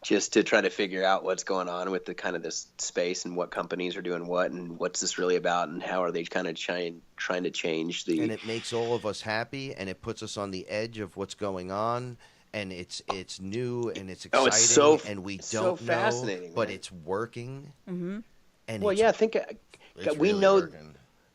[SPEAKER 2] just to try to figure out what's going on with the kind of this space and what companies are doing what and what's this really about and how are they kind of trying to change the.
[SPEAKER 1] And it makes all of us happy, and it puts us on the edge of what's going on, and it's new and it's exciting, and we don't know, but it's working.
[SPEAKER 3] Mm-hmm.
[SPEAKER 1] And
[SPEAKER 2] Well,
[SPEAKER 1] it's,
[SPEAKER 2] yeah, I think
[SPEAKER 1] it's
[SPEAKER 2] we
[SPEAKER 1] really
[SPEAKER 2] know.
[SPEAKER 1] working.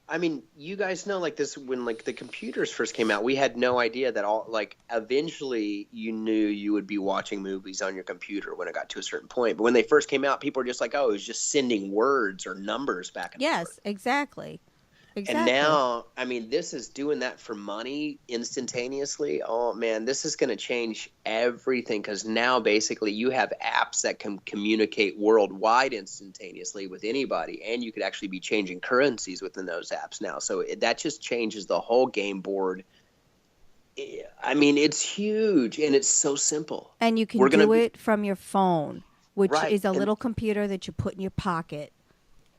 [SPEAKER 2] I mean, you guys know like this when like the computers first came out, we had no idea that all like eventually you knew you would be watching movies on your computer when it got to a certain point. But when they first came out, people were just like, "Oh, it was just sending words or numbers back and forth."
[SPEAKER 3] Yes, exactly.
[SPEAKER 2] And
[SPEAKER 3] Exactly.
[SPEAKER 2] now, I mean, this is doing that for money instantaneously. Oh man, this is going to change everything because now basically you have apps that can communicate worldwide instantaneously with anybody, and you could actually be changing currencies within those apps now. So that just changes the whole game board. I mean, it's huge and it's so simple.
[SPEAKER 3] And you can
[SPEAKER 2] We're going to
[SPEAKER 3] do
[SPEAKER 2] be
[SPEAKER 3] it from your phone, which
[SPEAKER 2] right.
[SPEAKER 3] is a little computer that you put in your pocket.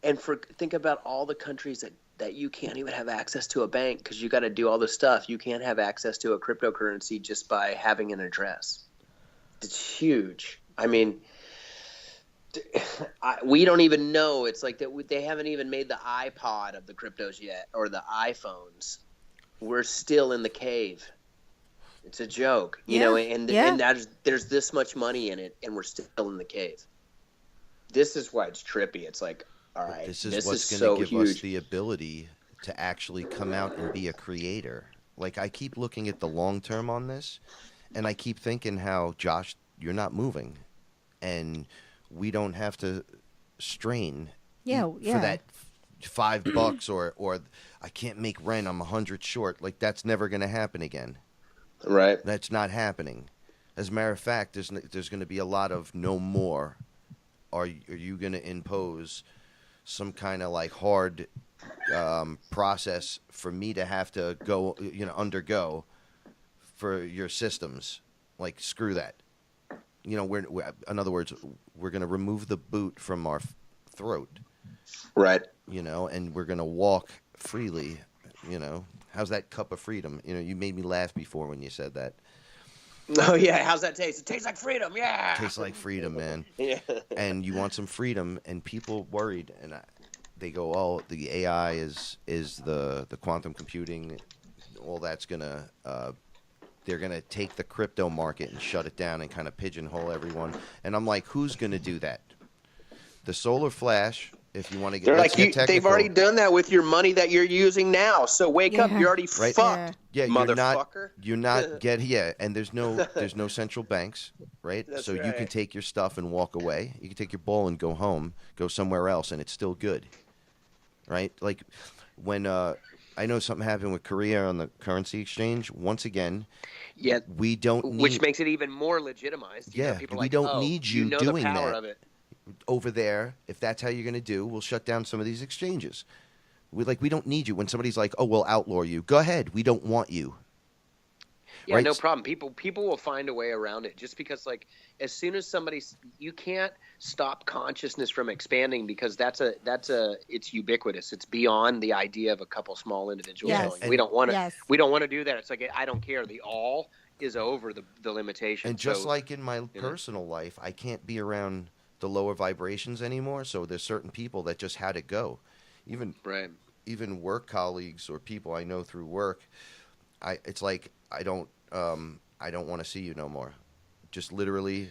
[SPEAKER 2] And think about all the countries that you can't even have access to a bank because you got to do all this stuff. You can't have access to a cryptocurrency just by having an address. It's huge. I mean, we don't even know. It's like that. They haven't even made the iPod of the cryptos yet, or the iPhones. We're still in the cave. It's a joke, you know. And there's this much money in it, and we're still in the cave. This is why it's trippy. It's like, all right,
[SPEAKER 1] This is what's
[SPEAKER 2] so
[SPEAKER 1] going to give
[SPEAKER 2] huge.
[SPEAKER 1] us the ability to actually come out and be a creator. Like, I keep looking at the long term on this, and I keep thinking how, Josh, you're not moving, and we don't have to strain for that $5 or I can't make rent, I'm 100 short. Like, that's never going to happen again.
[SPEAKER 2] Right.
[SPEAKER 1] That's not happening. As a matter of fact, there's going to be a lot of no more. Are you going to impose some kind of like hard process for me to have to go, undergo for your systems? Like, screw that. We're in other words, we're going to remove the boot from our throat.
[SPEAKER 2] Right.
[SPEAKER 1] And we're going to walk freely. How's that cup of freedom? You made me laugh before when you said that.
[SPEAKER 2] Oh yeah, how's that taste? It tastes like freedom. Yeah.
[SPEAKER 1] Tastes like freedom, man.
[SPEAKER 2] Yeah.
[SPEAKER 1] And you want some freedom, and people worried, and they go, "Oh, the AI is the quantum computing, all that's gonna they're gonna take the crypto market and shut it down and kind of pigeonhole everyone." And I'm like, who's gonna do that? The solar flash. If you want to get,
[SPEAKER 2] They're
[SPEAKER 1] let's
[SPEAKER 2] like,
[SPEAKER 1] get technical.
[SPEAKER 2] they've already done that with your money that you're using now. So wake up, you're already
[SPEAKER 1] Right.
[SPEAKER 2] fucked,
[SPEAKER 1] Yeah,
[SPEAKER 2] motherfucker.
[SPEAKER 1] You're not and there's no central banks, right?
[SPEAKER 2] That's
[SPEAKER 1] so you can
[SPEAKER 2] right.
[SPEAKER 1] take your stuff and walk away. You can take your ball and go home, go somewhere else, and it's still good, right? Like when I know something happened with Korea on the currency exchange. Once again,
[SPEAKER 2] Yeah,
[SPEAKER 1] we don't need,
[SPEAKER 2] which makes it even more legitimized. People are
[SPEAKER 1] we
[SPEAKER 2] like,
[SPEAKER 1] don't need you
[SPEAKER 2] the
[SPEAKER 1] doing
[SPEAKER 2] power
[SPEAKER 1] that
[SPEAKER 2] of it.
[SPEAKER 1] over there. If that's how you're going to do, we'll shut down some of these exchanges. We don't need you. When somebody's like, "Oh, we'll outlaw you," go ahead. We don't want you.
[SPEAKER 2] Yeah,
[SPEAKER 1] right?
[SPEAKER 2] no problem. People will find a way around it just because, like, as soon as you can't stop consciousness from expanding because it's ubiquitous. It's beyond the idea of a couple small individuals.
[SPEAKER 3] Yes.
[SPEAKER 2] Going, we don't want to.
[SPEAKER 3] Yes.
[SPEAKER 2] We don't want to do that. It's like I don't care. The all is over the limitation.
[SPEAKER 1] And just like in my personal life, I can't be around the lower vibrations anymore. So there's certain people that just had to go. Even work colleagues or people I know through work, it's like I don't want to see you no more. Just literally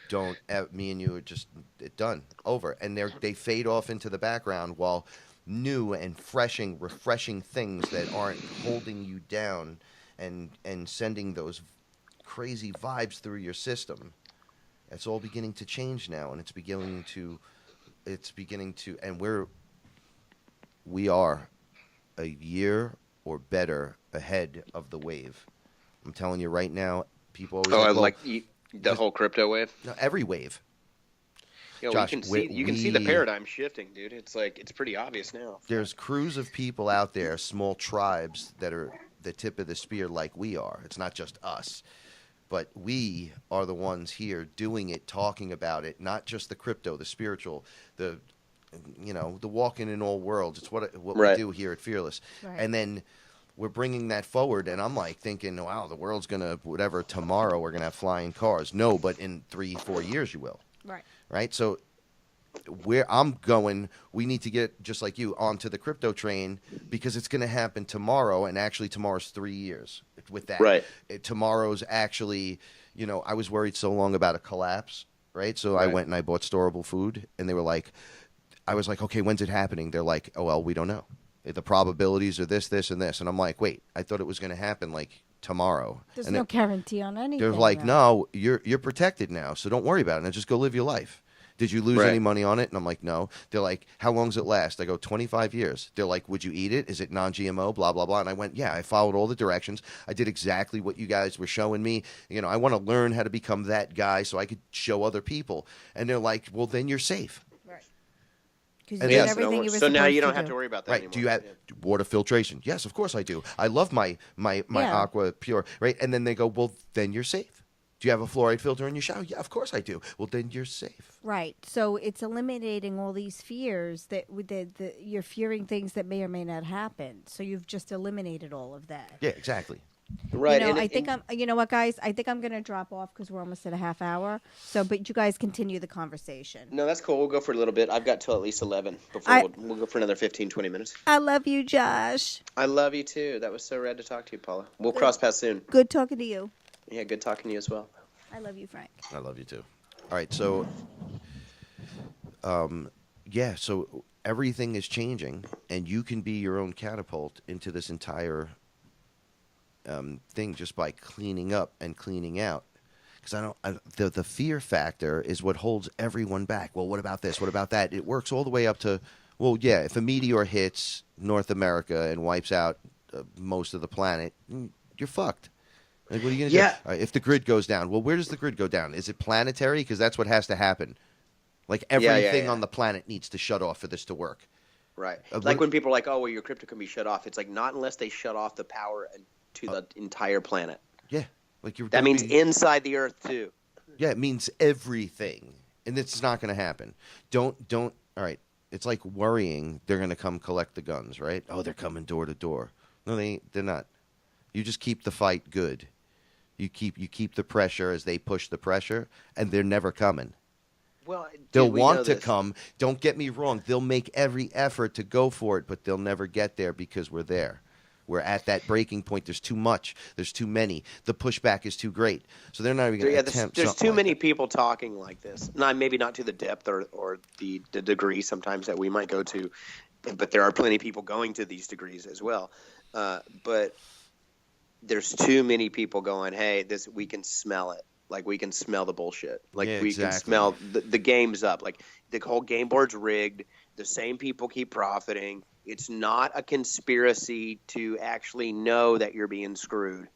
[SPEAKER 1] don't. Me and you are just done, over, and they fade off into the background while new and refreshing things that aren't holding you down and sending those crazy vibes through your system. It's all beginning to change now, and it's beginning to, and we are a year or better ahead of the wave. I'm telling you right now, people always
[SPEAKER 2] the whole crypto wave.
[SPEAKER 1] No, every wave.
[SPEAKER 2] Josh, you can see the paradigm shifting, dude. It's like it's pretty obvious now.
[SPEAKER 1] There's crews of people out there, small tribes that are the tip of the spear, like we are. It's not just us. But we are the ones here doing it, talking about it, not just the crypto, the spiritual, the walking in all worlds. It's what we do here at FearLess. Right. And then we're bringing that forward, and I'm like thinking, wow, the world's going to, tomorrow we're going to have flying cars. No, but in 3-4 years you will. Right? So where I'm going, we need to get, just like you, onto the crypto train because it's going to happen tomorrow, and actually tomorrow's 3 years with that.
[SPEAKER 2] Right.
[SPEAKER 1] Tomorrow's actually, I was worried so long about a collapse, right? So I went and I bought storable food, and they were like, I was like, okay, when's it happening? They're like, oh, well, we don't know. The probabilities are this, this, and this. And I'm like, wait, I thought it was going to happen like tomorrow.
[SPEAKER 3] There's
[SPEAKER 1] and
[SPEAKER 3] no guarantee on anything.
[SPEAKER 1] They're like,
[SPEAKER 3] though.
[SPEAKER 1] no, you're protected now, so don't worry about it. Now just go live your life. Did you lose any money on it? And I'm like, no. They're like, how long does it last? I go, 25 years. They're like, would you eat it? Is it non-GMO? Blah, blah, blah. And I went, yeah, I followed all the directions. I did exactly what you guys were showing me. You know, I want to learn how to become that guy so I could show other people. And they're like, well, then you're safe.
[SPEAKER 3] Right. Because you did everything you were
[SPEAKER 2] so now you don't
[SPEAKER 3] to
[SPEAKER 2] have
[SPEAKER 3] do.
[SPEAKER 2] to worry about that
[SPEAKER 1] Right.
[SPEAKER 2] anymore.
[SPEAKER 1] Do you have water filtration? Yes, of course I do. I love my Aqua Pure. Right. And then they go, well, then you're safe. Do you have a fluoride filter in your shower? Yeah, of course I do. Well, then you're safe.
[SPEAKER 3] Right. So it's eliminating all these fears that you're fearing things that may or may not happen. So you've just eliminated all of that.
[SPEAKER 1] Yeah, exactly.
[SPEAKER 2] Right.
[SPEAKER 3] You know, you know what, guys? I think I'm going to drop off because we're almost at a half hour. So, but you guys continue the conversation.
[SPEAKER 2] No, that's cool. We'll go for a little bit. I've got till at least 11 before we'll go for another 15, 20 minutes.
[SPEAKER 3] I love you, Josh.
[SPEAKER 2] I love you too. That was so rad to talk to you, Paula. We'll cross paths soon.
[SPEAKER 3] Good talking to you.
[SPEAKER 2] Yeah, good talking to you as well.
[SPEAKER 3] I love you, Frank.
[SPEAKER 1] I love you too. All right, so, yeah, so everything is changing, and you can be your own catapult into this entire thing just by cleaning up and cleaning out. Because the fear factor is what holds everyone back. Well, what about this? What about that? It works all the way up to, well, yeah, if a meteor hits North America and wipes out most of the planet, you're fucked. Like, what are you going to do? All right, if the grid goes down, well, where does the grid go down? Is it planetary? Because that's what has to happen. Like, everything on the planet needs to shut off for this to work.
[SPEAKER 2] Right. Like when people are like, oh, well, your crypto can be shut off. It's like, not unless they shut off the power to the entire planet.
[SPEAKER 1] Yeah. Like
[SPEAKER 2] that means inside the Earth, too.
[SPEAKER 1] Yeah, it means everything. And it's not going to happen. Don't, all right. It's like worrying they're going to come collect the guns, right? Oh, they're coming door to door. No, they're not. You just keep the fight good. You keep the pressure as they push the pressure, and they're never coming.
[SPEAKER 2] Well,
[SPEAKER 1] they'll want to come. Don't get me wrong. They'll make every effort to go for it, but they'll never get there because we're there. We're at that breaking point. There's too much. There's too many. The pushback is too great. So they're not even going to attempt
[SPEAKER 2] there's
[SPEAKER 1] something
[SPEAKER 2] too many
[SPEAKER 1] that.
[SPEAKER 2] People talking like this. Maybe not to the depth or the degree sometimes that we might go to, but there are plenty of people going to these degrees as well. But there's too many people going, hey, we can smell it. Like, we can smell the bullshit. Like, we can smell the game's up. Like, the whole game board's rigged. The same people keep profiting. It's not a conspiracy to actually know that you're being screwed.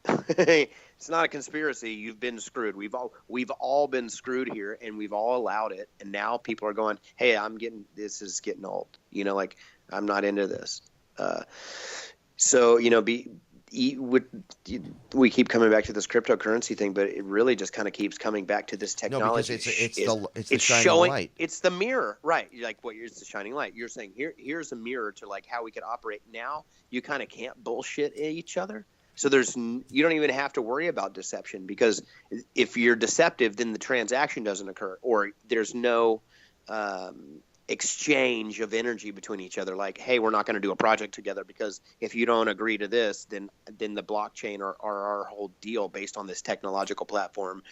[SPEAKER 2] It's not a conspiracy. You've been screwed. We've all been screwed here, and we've all allowed it. And now people are going, hey, this is getting old. You know, like, I'm not into this. So, you know, we keep coming back to this cryptocurrency thing, but it really just kind of keeps coming back to this technology.
[SPEAKER 1] No, because it's the shining light.
[SPEAKER 2] It's the mirror, right? Like, it's the shining light. You're saying here's a mirror to like how we could operate now. You kind of can't bullshit each other. So you don't even have to worry about deception, because if you're deceptive, then the transaction doesn't occur, or there's no exchange of energy between each other. Like, hey, we're not going to do a project together because if you don't agree to this, then the blockchain or our whole deal based on this technological platform,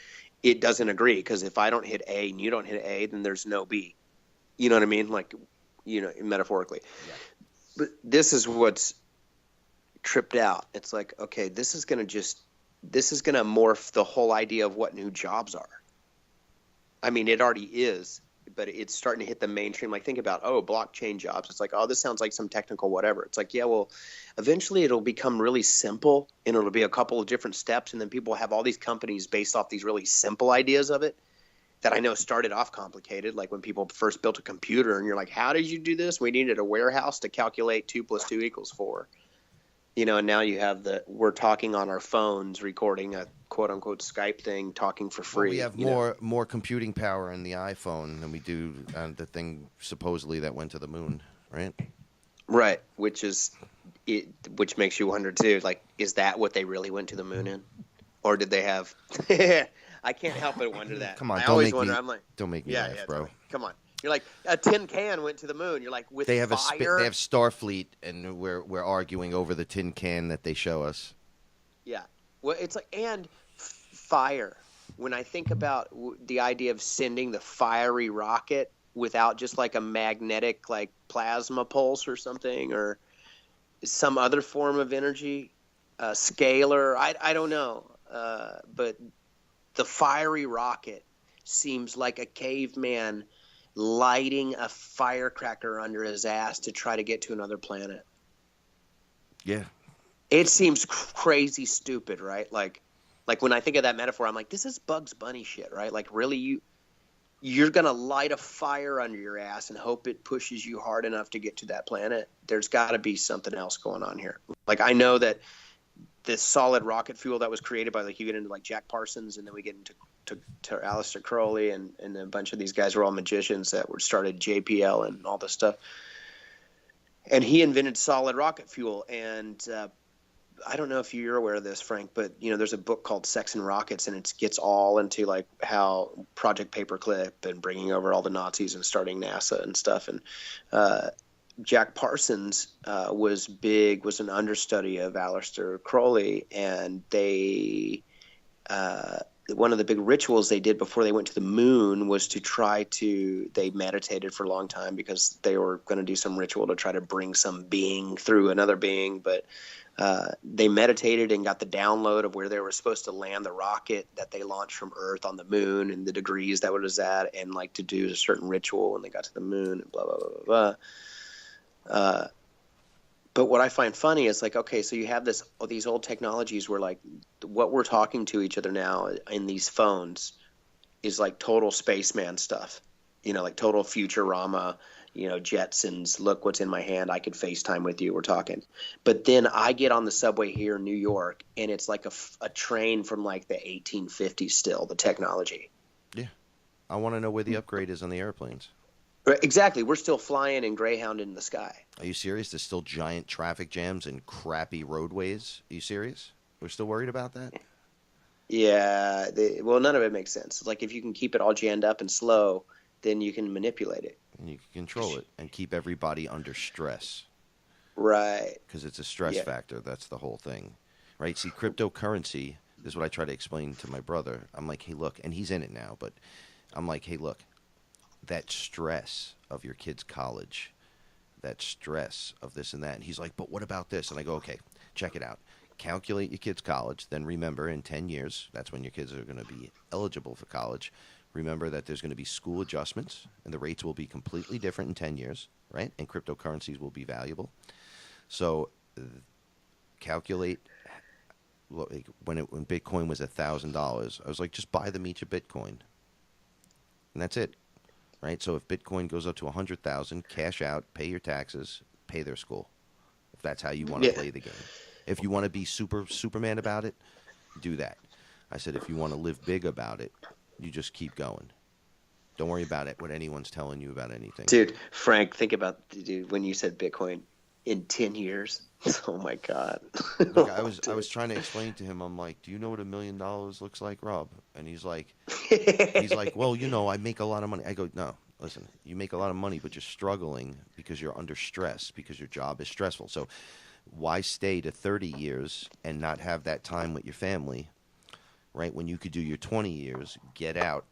[SPEAKER 2] it doesn't agree. Because if I don't hit A and you don't hit A, then there's no B. You know what I mean? Like, you know, metaphorically. Yeah. But this is what's tripped out. It's like, okay, this is going to morph the whole idea of what new jobs are. I mean, it already is, but it's starting to hit the mainstream. Like, think about, blockchain jobs. It's like, this sounds like some technical whatever. It's like, yeah, well, eventually it'll become really simple, and it'll be a couple of different steps, and then people have all these companies based off these really simple ideas of it that I know started off complicated. Like when people first built a computer, and you're like, how did you do this? We needed a warehouse to calculate 2 + 2 = 4. You know, and now you have we're talking on our phones, recording a quote unquote Skype thing, talking for free.
[SPEAKER 1] Well, we have more computing power in the iPhone than we do on the thing supposedly that went to the moon, right?
[SPEAKER 2] Right, which makes you wonder too. Like, is that what they really went to the moon in, or did they have? I can't help but wonder that.
[SPEAKER 1] Come on,
[SPEAKER 2] I always wonder. I'm like,
[SPEAKER 1] don't make me laugh, bro.
[SPEAKER 2] Come on. You're like, a tin can went to the moon. You're like, with fire?
[SPEAKER 1] They have Starfleet, and we're arguing over the tin can that they show us.
[SPEAKER 2] Yeah. Well, it's like, and fire. When I think about the idea of sending the fiery rocket without just like a magnetic like plasma pulse or something, or some other form of energy, scalar. I don't know, but the fiery rocket seems like a caveman lighting a firecracker under his ass to try to get to another planet.
[SPEAKER 1] Yeah.
[SPEAKER 2] It seems crazy stupid, right? Like when I think of that metaphor, I'm like, this is Bugs Bunny shit, right? Like, really, you're gonna light a fire under your ass and hope it pushes you hard enough to get to that planet? There's got to be something else going on here. Like, I know that this solid rocket fuel that was created by, like, you get into like Jack Parsons, and then we get into to Aleister Crowley, and a bunch of these guys were all magicians that were started JPL and all this stuff. And he invented solid rocket fuel. And I don't know if you're aware of this, Frank, but you know, there's a book called Sex and Rockets, and it gets all into like how Project Paperclip and bringing over all the Nazis and starting NASA and stuff. And Jack Parsons was an understudy of Aleister Crowley, and they one of the big rituals they did before they went to the moon was they meditated for a long time because they were going to do some ritual to try to bring some being through another being. But they meditated and got the download of where they were supposed to land the rocket that they launched from Earth on the moon, and the degrees that was at, and like to do a certain ritual when they got to the moon, and blah, blah, blah, blah, blah. But what I find funny is like, okay, so you have these old technologies where like what we're talking to each other now in these phones is like total spaceman stuff, you know, like total Futurama, you know, Jetsons, look what's in my hand, I could FaceTime with you, we're talking. But then I get on the subway here in New York, and it's like a train from like the 1850s still, the technology.
[SPEAKER 1] Yeah. I want to know where the upgrade is on the airplanes.
[SPEAKER 2] Exactly. We're still flying in Greyhound in the sky.
[SPEAKER 1] Are you serious? There's still giant traffic jams and crappy roadways. Are you serious? We're still worried about that?
[SPEAKER 2] Yeah. Well, none of it makes sense. Like, if you can keep it all jammed up and slow, then you can manipulate it.
[SPEAKER 1] And you can control it and keep everybody under stress.
[SPEAKER 2] Right.
[SPEAKER 1] Because it's a stress factor. That's the whole thing. Right? See, cryptocurrency, this is what I try to explain to my brother. I'm like, hey, look, and he's in it now, but I'm like, hey, look, that stress of your kid's college, that stress of this and that. And he's like, but what about this? And I go, okay, check it out. Calculate your kid's college. Then remember, in 10 years, that's when your kids are going to be eligible for college. Remember that there's going to be school adjustments, and the rates will be completely different in 10 years, right? And cryptocurrencies will be valuable. So calculate, when Bitcoin was $1,000, I was like, just buy them each a Bitcoin. And that's it. Right? So if Bitcoin goes up to 100,000, cash out, pay your taxes, pay their school. If that's how you want to play the game. If you want to be Superman about it, do that. I said, if you want to live big about it, you just keep going. Don't worry about it, what anyone's telling you about anything.
[SPEAKER 2] Dude, Frank, think about when you said Bitcoin in 10 years. Oh my God.
[SPEAKER 1] Like, I was trying to explain to him, I'm like, do you know what $1 million looks like, Rob? And he's like, well, you know, I make a lot of money. I go, no, listen, you make a lot of money, but you're struggling because you're under stress, because your job is stressful. So why stay to 30 years and not have that time with your family, right? When you could do your 20 years, get out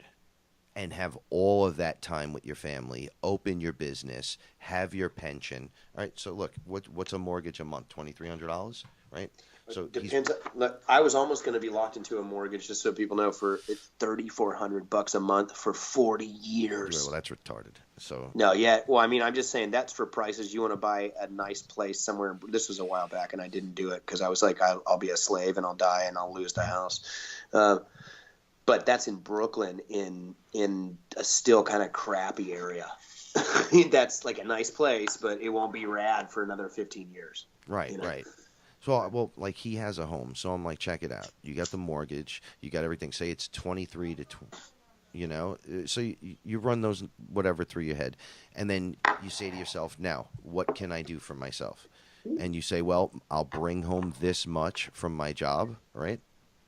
[SPEAKER 1] and have all of that time with your family, open your business, have your pension. All right, so look, what's a mortgage a month? $2,300, right? So
[SPEAKER 2] depends. Look, I was almost going to be locked into a mortgage, just so people know, for $3,400 a month for 40 years.
[SPEAKER 1] Well, that's retarded. So
[SPEAKER 2] no, yeah. Well, I mean, I'm just saying that's for prices you want to buy a nice place somewhere. This was a while back, and I didn't do it because I was like, I'll be a slave and I'll die and I'll lose the house. But that's in Brooklyn, in a still kind of crappy area. That's like a nice place, but it won't be rad for another 15 years.
[SPEAKER 1] Right, you know? Right. So, well, like, he has a home, so I'm like, check it out. You got the mortgage, you got everything. Say it's 23 to 20, you know. So you run those whatever through your head, and then you say to yourself, now, what can I do for myself? And you say, well, I'll bring home this much from my job, right?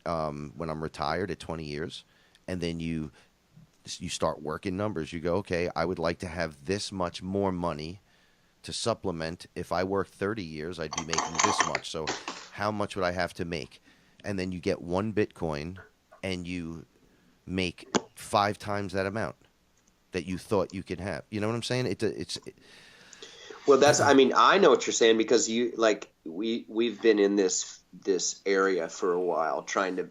[SPEAKER 1] When I'm retired at 20 years, and then you start working numbers. You go, okay, I would like to have this much more money to supplement. If I work 30 years, I'd be making this much. So how much would I have to make? And then you get one Bitcoin and you make 5 times that amount. that you thought you could have. You know what I'm saying?
[SPEAKER 2] Well, I mean, I know what you're saying because we've been in this area for a while trying to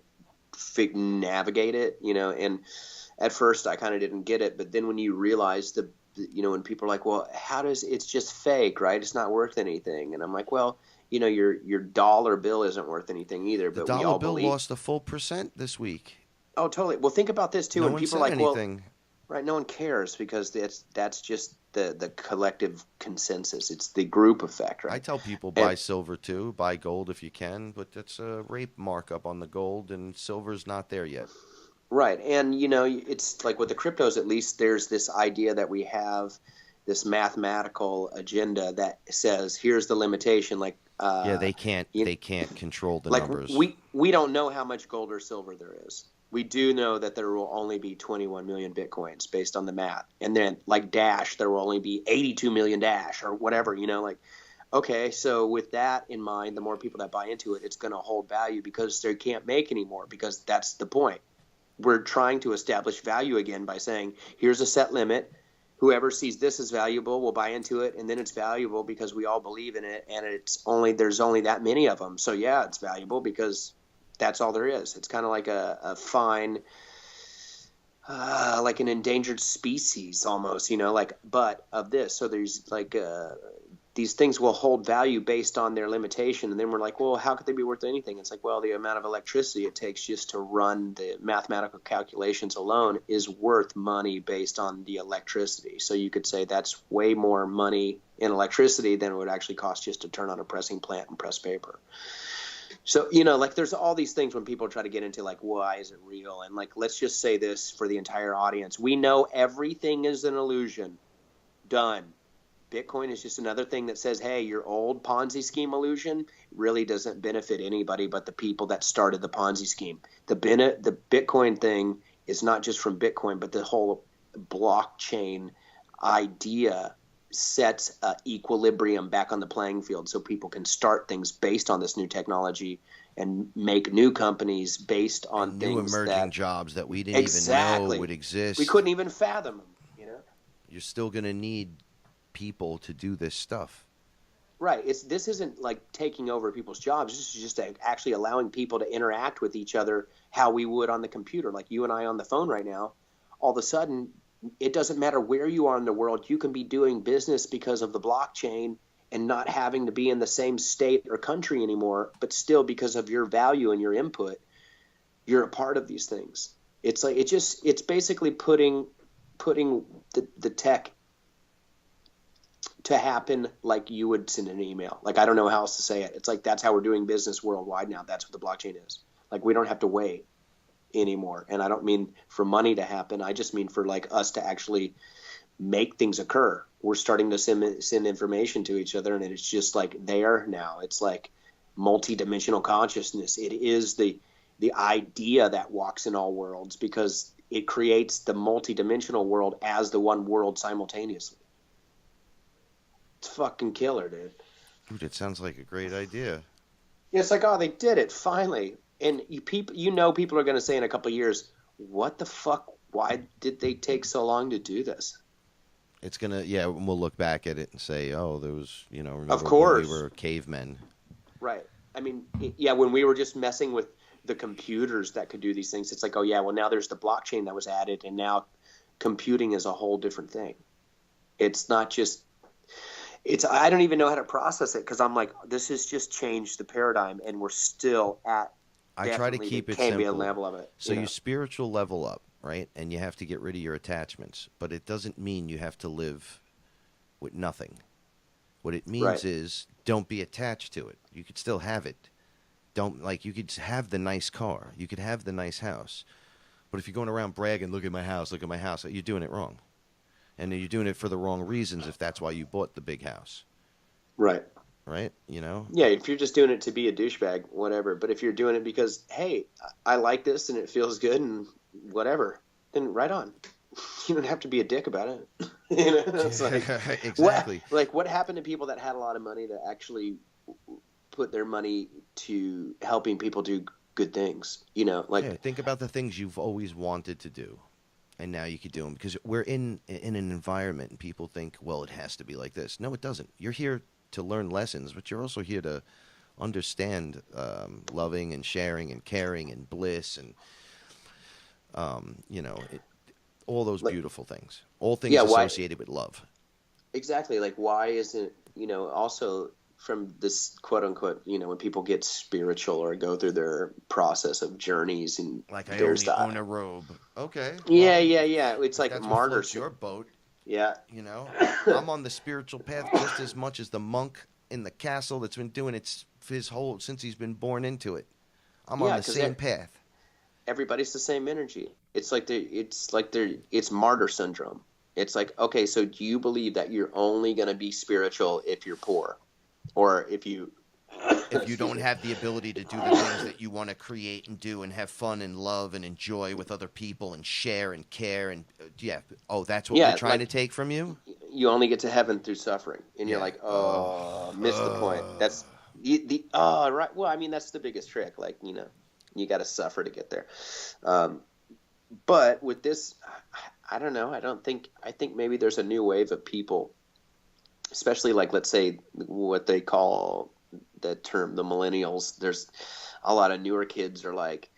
[SPEAKER 2] navigate it, and at first I kind of didn't get it, but then when you realize when people are like, well, it's just fake, right? It's not worth anything. And I'm like, well, your dollar bill isn't worth anything either,
[SPEAKER 1] The
[SPEAKER 2] but we
[SPEAKER 1] dollar
[SPEAKER 2] all
[SPEAKER 1] bill
[SPEAKER 2] believe.
[SPEAKER 1] lost a full % this week.
[SPEAKER 2] Oh, totally. Well, think about this too.
[SPEAKER 1] No
[SPEAKER 2] When
[SPEAKER 1] one
[SPEAKER 2] people
[SPEAKER 1] said
[SPEAKER 2] are like,
[SPEAKER 1] anything.
[SPEAKER 2] well, right, no one cares because that's just the collective consensus. It's the group effect,
[SPEAKER 1] I
[SPEAKER 2] right?
[SPEAKER 1] tell people
[SPEAKER 2] And
[SPEAKER 1] buy silver too, buy gold if you can, but that's a rape markup on the gold, and silver's not there yet.
[SPEAKER 2] right, and it's like with the cryptos, at least there's this idea that we have this mathematical agenda that says here's the limitation. Like,
[SPEAKER 1] Yeah, they can't
[SPEAKER 2] you,
[SPEAKER 1] they can't control the
[SPEAKER 2] like
[SPEAKER 1] numbers.
[SPEAKER 2] we don't know how much gold or silver there is. We do know that there will only be 21 million bitcoins based on the math, and then like Dash, there will only be 82 million Dash or whatever. Like, okay, so with that in mind, the more people that buy into it, it's going to hold value because they can't make any more, because that's the point. We're trying to establish value again by saying, here's a set limit. Whoever sees this as valuable will buy into it, and then it's valuable because we all believe in it, and there's only that many of them. So yeah, it's valuable because that's all there is. It's kind of like a fine, like an endangered species almost, but of this. So there's like these things will hold value based on their limitation. And then we're like, well, how could they be worth anything? It's like, well, the amount of electricity it takes just to run the mathematical calculations alone is worth money based on the electricity. So you could say that's way more money in electricity than it would actually cost just to turn on a pressing plant and press paper. So, like there's all these things when people try to get into like, why is it real? And like, let's just say this for the entire audience. We know everything is an illusion. Done. Bitcoin is just another thing that says, hey, your old Ponzi scheme illusion really doesn't benefit anybody but the people that started the Ponzi scheme. The Bitcoin thing is not just from Bitcoin, but the whole blockchain idea sets equilibrium back on the playing field so people can start things based on this new technology and make new companies based on
[SPEAKER 1] And
[SPEAKER 2] things
[SPEAKER 1] new emerging jobs that we didn't even know would exist.
[SPEAKER 2] We couldn't even fathom them,
[SPEAKER 1] You're still going to need people to do this stuff.
[SPEAKER 2] Right. This isn't like taking over people's jobs. This is just actually allowing people to interact with each other how we would on the computer. Like you and I on the phone right now, all of a sudden, it doesn't matter where you are in the world. You can be doing business because of the blockchain and not having to be in the same state or country anymore, but still because of your value and your input, you're a part of these things. It's like it's basically putting the tech to happen like you would send an email. Like, I don't know how else to say it. It's like that's how we're doing business worldwide now. That's what the blockchain is. Like, we don't have to wait anymore. And I don't mean for money to happen. I just mean for like us to actually make things occur. We're starting to send information to each other, and it's just like there now. It's like multi-dimensional consciousness. It is the idea that walks in all worlds because it creates the multi-dimensional world as the one world simultaneously. It's fucking killer, dude.
[SPEAKER 1] Dude, it sounds like a great idea.
[SPEAKER 2] Yeah, it's like, oh, they did it finally. And people are going to say in a couple of years, what the fuck? Why did they take so long to do this?
[SPEAKER 1] It's gonna, yeah. We'll look back at it and say, oh, there was, remember
[SPEAKER 2] of course,
[SPEAKER 1] when we were cavemen.
[SPEAKER 2] Right. I mean, yeah, when we were just messing with the computers that could do these things, it's like, oh yeah, well now there's the blockchain that was added, and now computing is a whole different thing. It's not just. I don't even know how to process it because I'm like, this has just changed the paradigm, and we're still at.
[SPEAKER 1] I try to keep it
[SPEAKER 2] simple. Be a
[SPEAKER 1] simple.
[SPEAKER 2] level of it.
[SPEAKER 1] So you spiritual level up, right? And you have to get rid of your attachments, but it doesn't mean you have to live with nothing. What it means is don't be attached to it. You could still have it. You could have the nice car. You could have the nice house. But if you're going around bragging, look at my house, you're doing it wrong. And you're doing it for the wrong reasons if that's why you bought the big house.
[SPEAKER 2] Right.
[SPEAKER 1] Right?
[SPEAKER 2] Yeah, if you're just doing it to be a douchebag, whatever. But if you're doing it because, hey, I like this and it feels good and whatever, then right on. You don't have to be a dick about it. It's like,
[SPEAKER 1] exactly.
[SPEAKER 2] What happened to people that had a lot of money that actually put their money to helping people do good things?
[SPEAKER 1] Think about the things you've always wanted to do. And now you could do them because we're in an environment and people think, well, it has to be like this. No, it doesn't. You're here to learn lessons, but you're also here to understand loving and sharing and caring and bliss and all those
[SPEAKER 2] Like,
[SPEAKER 1] beautiful things. All things
[SPEAKER 2] yeah, why
[SPEAKER 1] associated with love.
[SPEAKER 2] exactly? Like, why isn't, also from this quote unquote, when people get spiritual or go through their process of journeys, and
[SPEAKER 1] Like I
[SPEAKER 2] there's
[SPEAKER 1] only
[SPEAKER 2] that.
[SPEAKER 1] own a robe. Okay,
[SPEAKER 2] Yeah,
[SPEAKER 1] well,
[SPEAKER 2] yeah, yeah. It's
[SPEAKER 1] if
[SPEAKER 2] like
[SPEAKER 1] that's what floats
[SPEAKER 2] martyrs.
[SPEAKER 1] your boat,
[SPEAKER 2] Yeah.
[SPEAKER 1] I'm on the spiritual path just as much as the monk in the castle that's been doing it his whole since he's been born into it. I'm on
[SPEAKER 2] Yeah,
[SPEAKER 1] the
[SPEAKER 2] because
[SPEAKER 1] same path.
[SPEAKER 2] everybody's the same energy. It's martyr syndrome. It's like, okay, so do you believe that you're only going to be spiritual if you're poor, or if you
[SPEAKER 1] If you
[SPEAKER 2] excuse
[SPEAKER 1] don't
[SPEAKER 2] me.
[SPEAKER 1] have the ability to do the things that you want to create and do and have fun and love and enjoy with other people and share and care and yeah, oh, that's what we're
[SPEAKER 2] Yeah,
[SPEAKER 1] trying to
[SPEAKER 2] like
[SPEAKER 1] take from you?
[SPEAKER 2] you only get to heaven through suffering, and you're
[SPEAKER 1] Yeah.
[SPEAKER 2] like, oh, missed the point. That's the oh right. Well, I mean, that's the biggest trick. Like, you got to suffer to get there. Um, but with this, I don't know. I think maybe there's a new wave of people, especially like, let's say, what they call the term the millennials. There's a lot of newer kids are like,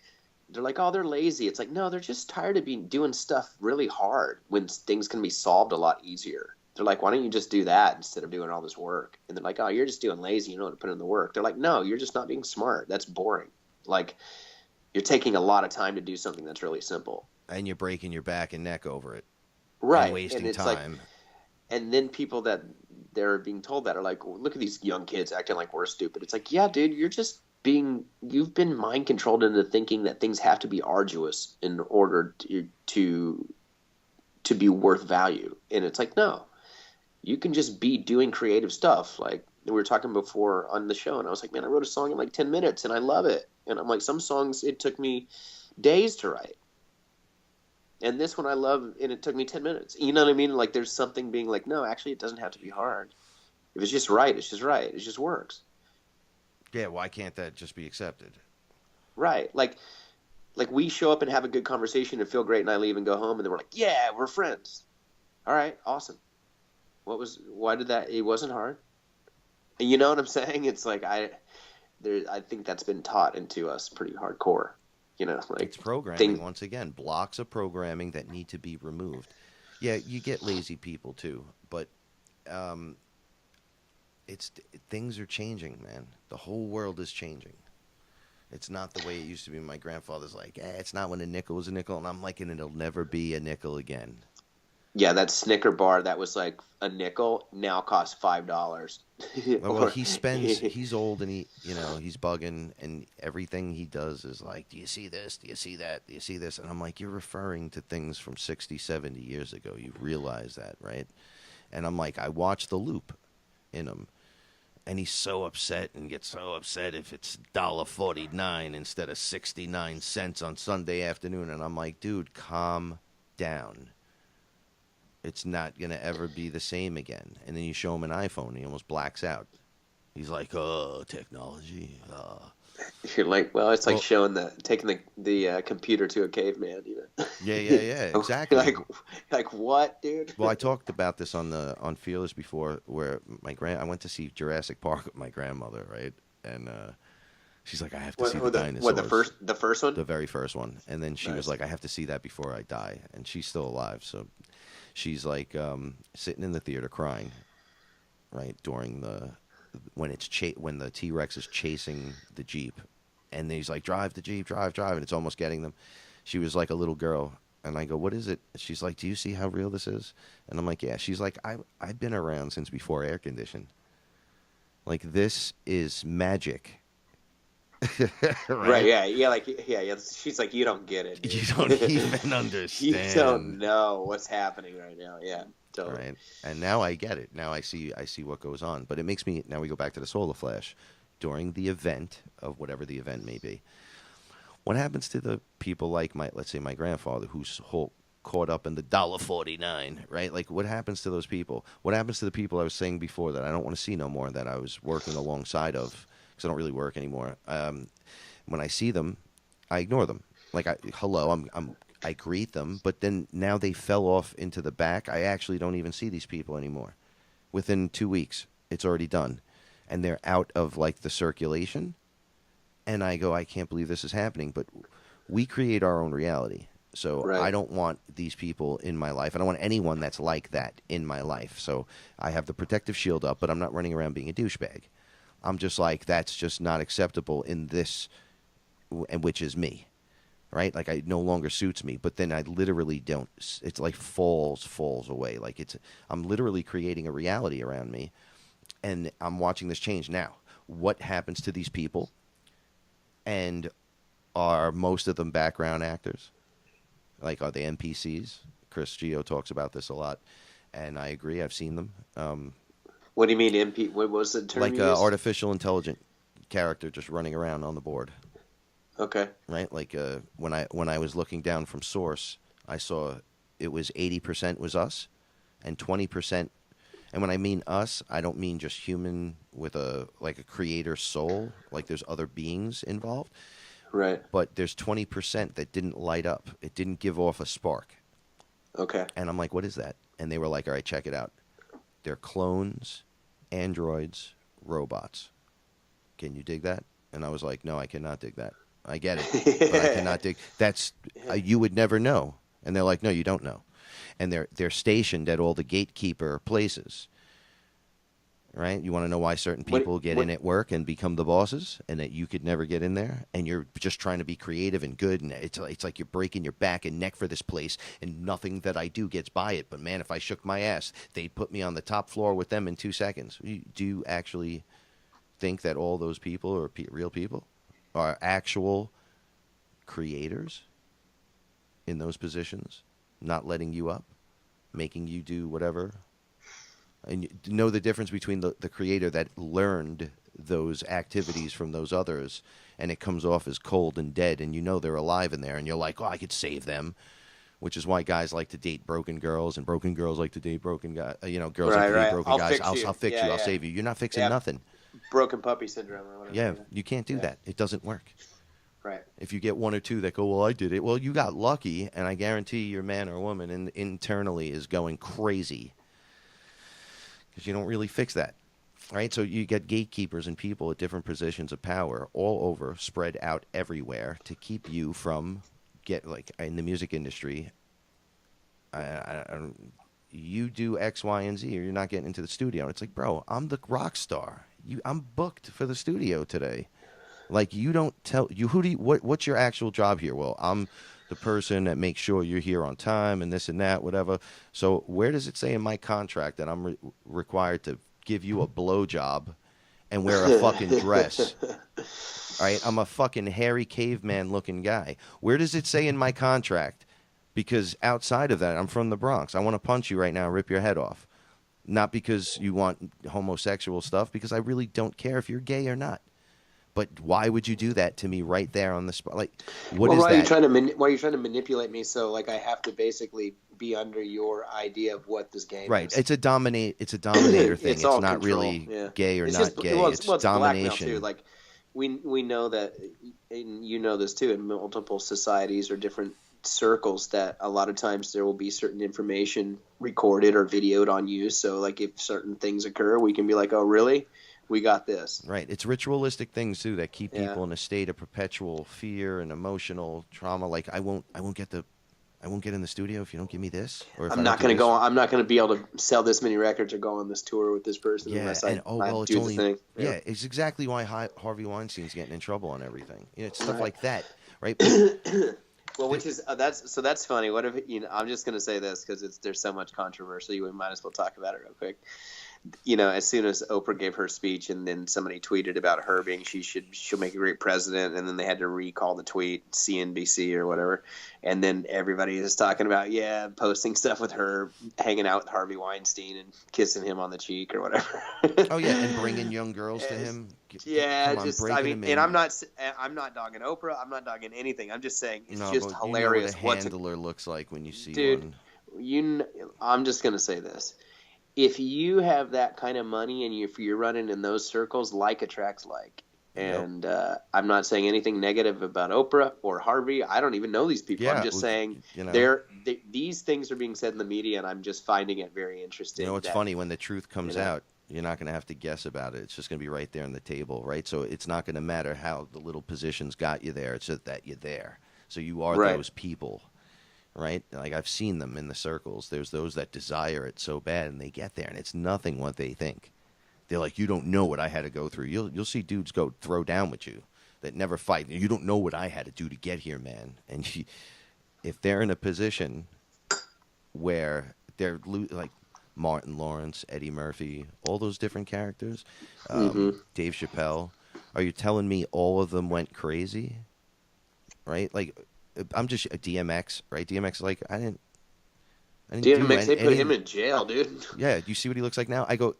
[SPEAKER 2] they're like, oh, they're lazy. It's like, no, they're just tired of being doing stuff really hard when things can be solved a lot easier. They're like, why don't you just do that instead of doing all this work? And they're like, oh, you're just doing lazy. You don't want to put in the work. They're like, no, you're just not being smart. That's boring. Like, you're taking a lot of time to do something that's really simple.
[SPEAKER 1] And you're breaking your back and neck over it and
[SPEAKER 2] Right. And
[SPEAKER 1] wasting
[SPEAKER 2] it's like,
[SPEAKER 1] time.
[SPEAKER 2] and then people that they're being told that are like, look at these young kids acting like we're stupid. It's like, yeah, dude, you've been mind controlled into thinking that things have to be arduous in order to be worth value. And it's like, no, you can just be doing creative stuff. Like we were talking before on the show, and I was like, man, I wrote a song in like 10 minutes and I love it. And I'm like, some songs it took me days to write. And this one I love, and it took me 10 minutes. You know what I mean? Like, there's something being like, no, actually, it doesn't have to be hard. If it's just right, it's just right. It just works.
[SPEAKER 1] Yeah, why can't that just be accepted?
[SPEAKER 2] Right. Like we show up and have a good conversation and feel great, and I leave and go home, and then we're like, yeah, we're friends. All right, awesome. Why did that? It wasn't hard. And you know what I'm saying? It's like I think that's been taught into us pretty hardcore. Like
[SPEAKER 1] It's programming,
[SPEAKER 2] thing.
[SPEAKER 1] once again, blocks of programming that need to be removed. Yeah, you get lazy people too, but um, it's things are changing, man. The whole world is changing. It's not the way it used to be. My grandfather's like, it's not when a nickel was a nickel, and I'm like, and it'll never be a nickel again.
[SPEAKER 2] Yeah, that Snicker bar that was like a nickel now costs $5.
[SPEAKER 1] Well, he's old and he's bugging, and everything he does is like, do you see this? Do you see that? Do you see this? And I'm like, you're referring to things from 60, 70 years ago. You realize that, right? And I'm like, I watch the loop in him, and he's so upset and gets so upset if it's $1.49 instead of 69 cents on Sunday afternoon. And I'm like, dude, calm down. It's not going to ever be the same again. And then you show him an iPhone, and he almost blacks out. He's like, oh, technology.
[SPEAKER 2] You're like, well, it's like
[SPEAKER 1] Well,
[SPEAKER 2] showing taking the computer to a caveman.
[SPEAKER 1] yeah, exactly.
[SPEAKER 2] Like what, dude?
[SPEAKER 1] Well, I talked about this on FearLess before, where I went to see Jurassic Park with my grandmother, right? And she's like, I have to see the dinosaurs.
[SPEAKER 2] What, the first one?
[SPEAKER 1] The very first one. And then she was
[SPEAKER 2] Nice.
[SPEAKER 1] like, I have to see that before I die. And she's still alive, so she's like sitting in the theater crying, right, during when the T-Rex is chasing the Jeep, and he's like, drive the Jeep, drive, and it's almost getting them. She was like a little girl, and I go, what is it? She's like, do you see how real this is? And I'm like, yeah. She's like, I've been around since before air condition. Like, this is magic.
[SPEAKER 2] Right? Yeah. Like, yeah. She's like, you don't get it, dude.
[SPEAKER 1] You don't even understand.
[SPEAKER 2] You don't know what's happening right now. Yeah, totally.
[SPEAKER 1] Right. And now I get it. Now I see what goes on. But it makes me, now we go back to the solar flash. During the event of whatever the event may be, what happens to the people like let's say my grandfather, who's caught up in the $1.49, right? Like, what happens to those people? What happens to the people I was saying before that I don't want to see no more, that I was working alongside of, because I don't really work anymore. When I see them, I ignore them. Like, hello, I greet them, but then now they fell off into the back. I actually don't even see these people anymore. Within 2 weeks, it's already done, and they're out of like the circulation. And I go, I can't believe this is happening. But we create our own reality. So
[SPEAKER 2] Right.
[SPEAKER 1] I don't want these people in my life. I don't want anyone that's like that in my life. So I have the protective shield up, but I'm not running around being a douchebag. I'm just like, that's just not acceptable in this, and which is me, right? Like, I no longer suits me. But then I literally don't. It's like falls away. Like, I'm literally creating a reality around me, and I'm watching this change now. What happens to these people? And are most of them background actors? Like, are they N.P.C.s? Chris Geo talks about this a lot, and I agree. I've seen them.
[SPEAKER 2] What do you mean MP? What was the term
[SPEAKER 1] Like
[SPEAKER 2] you
[SPEAKER 1] an
[SPEAKER 2] used?
[SPEAKER 1] artificial intelligent character just running around on the board,
[SPEAKER 2] Okay.
[SPEAKER 1] right? Like when I was looking down from source, I saw it was 80% was us, and 20%. And when I mean us, I don't mean just human with a creator soul. Like, there's other beings involved.
[SPEAKER 2] Right.
[SPEAKER 1] But there's 20% that didn't light up. It didn't give off a spark.
[SPEAKER 2] Okay.
[SPEAKER 1] And I'm like, what is that? And they were like, all right, check it out. They're clones, androids, robots. Can you dig that? And I was like, no, I cannot dig that. I get it, but I cannot dig. That's you would never know. And they're like, no, you don't know. And they're stationed at all the gatekeeper places. Right? You want to know why certain people get in at work and become the bosses, and that you could never get in there, and you're just trying to be creative and good, and it's like you're breaking your back and neck for this place, and nothing that I do gets by it. But man, if I shook my ass, they'd put me on the top floor with them in 2 seconds. Do you actually think that all those people are real people, are actual creators in those positions, not letting you up, making you do whatever? And you know the difference between the creator that learned those activities from those others, and it comes off as cold and dead, and you know they're alive in there, and you're like, oh, I could save them, which is why guys like to date broken girls, and broken girls like to date broken guys. Girls like to date broken guys. I'll fix you. I'll save you. You're not fixing nothing.
[SPEAKER 2] Broken puppy syndrome or whatever.
[SPEAKER 1] Yeah, you can't do that. It doesn't work.
[SPEAKER 2] Right.
[SPEAKER 1] If you get one or two that go, well, I did it. Well, you got lucky, and I guarantee your man or woman internally is going crazy. Because you don't really fix that, right? So you get gatekeepers and people at different positions of power all over, spread out everywhere to keep you from like in the music industry. You do X, Y, and Z, or you're not getting into the studio. It's like, bro, I'm the rock star. I'm booked for the studio today. Like, you don't tell you what's your actual job here? Well, I'm the person that makes sure you're here on time and this and that, whatever. So where does it say in my contract that I'm required to give you a blowjob and wear a fucking dress? All right, I'm a fucking hairy caveman looking guy. Where does it say in my contract? Because outside of that, I'm from the Bronx. I want to punch you right now and rip your head off. Not because you want homosexual stuff, because I really don't care if you're gay or not. But why would you do that to me right there on the spot? Like, what is that?
[SPEAKER 2] Why are you trying to manipulate me so like I have to basically be under your idea of what this game
[SPEAKER 1] Right.
[SPEAKER 2] is?
[SPEAKER 1] It's a dominator thing. It's
[SPEAKER 2] all
[SPEAKER 1] not
[SPEAKER 2] control.
[SPEAKER 1] really
[SPEAKER 2] Yeah.
[SPEAKER 1] gay or
[SPEAKER 2] It's
[SPEAKER 1] not
[SPEAKER 2] just,
[SPEAKER 1] gay.
[SPEAKER 2] well,
[SPEAKER 1] it's
[SPEAKER 2] well, blackmail
[SPEAKER 1] domination.
[SPEAKER 2] too. Like we know that, and you know this too, in multiple societies or different circles, that a lot of times there will be certain information recorded or videoed on you. So like if certain things occur, we can be like, oh really? We got this.
[SPEAKER 1] Right. It's ritualistic things too that keep people in a state of perpetual fear and emotional trauma. Like, I won't get in the studio if you don't give me this. Or if
[SPEAKER 2] I'm not
[SPEAKER 1] going to
[SPEAKER 2] go. I'm not going to be able to sell this many records or go on this tour with this person unless I
[SPEAKER 1] it's
[SPEAKER 2] do
[SPEAKER 1] only,
[SPEAKER 2] the thing.
[SPEAKER 1] Yeah, it's exactly why Harvey Weinstein's getting in trouble on everything. It's stuff like that, right?
[SPEAKER 2] Well, which is that's funny. What if I'm just going to say this because there's so much controversy. We might as well talk about it real quick. As soon as Oprah gave her speech, and then somebody tweeted about her being she'll make a great president, and then they had to recall the tweet, CNBC or whatever, and then everybody is talking about posting stuff with her hanging out with Harvey Weinstein and kissing him on the cheek or whatever.
[SPEAKER 1] Oh yeah, and bringing young girls to him.
[SPEAKER 2] And I'm not dogging Oprah. I'm not dogging anything. I'm just saying it's just hilarious.
[SPEAKER 1] You know what a handler looks like when you see
[SPEAKER 2] dude,
[SPEAKER 1] one.
[SPEAKER 2] I'm just gonna say this. If you have that kind of money and if you're running in those circles, like attracts like.
[SPEAKER 1] Yep.
[SPEAKER 2] And I'm not saying anything negative about Oprah or Harvey. I don't even know these people. I'm
[SPEAKER 1] Yeah,
[SPEAKER 2] just saying
[SPEAKER 1] you know.
[SPEAKER 2] these things are being said in the media, and I'm just finding it very
[SPEAKER 1] You know,
[SPEAKER 2] interesting
[SPEAKER 1] it's
[SPEAKER 2] that,
[SPEAKER 1] funny when the truth
[SPEAKER 2] you
[SPEAKER 1] comes
[SPEAKER 2] know,
[SPEAKER 1] out. You're not going to have to guess about it. It's just going to be right there on the table, right? So it's not going to matter how the little positions got you there. It's just that you're there. So you are
[SPEAKER 2] right.
[SPEAKER 1] those people, right? Like I've seen them in the circles. There's those that desire it so bad, and they get there, and it's nothing what they think. They're like, you don't know what I had to go through. You'll see dudes go throw down with you that never fight. You don't know what I had to do to get here, man. And if they're in a position where they're like Martin Lawrence, Eddie Murphy, all those different characters,
[SPEAKER 2] Hmm.
[SPEAKER 1] Dave Chappelle, are you telling me all of them went crazy? Right? Like, I'm just DMX, right? DMX, like I didn't do
[SPEAKER 2] DMX, they put him
[SPEAKER 1] any.
[SPEAKER 2] in jail, dude.
[SPEAKER 1] Yeah, you see what he looks like now? I go,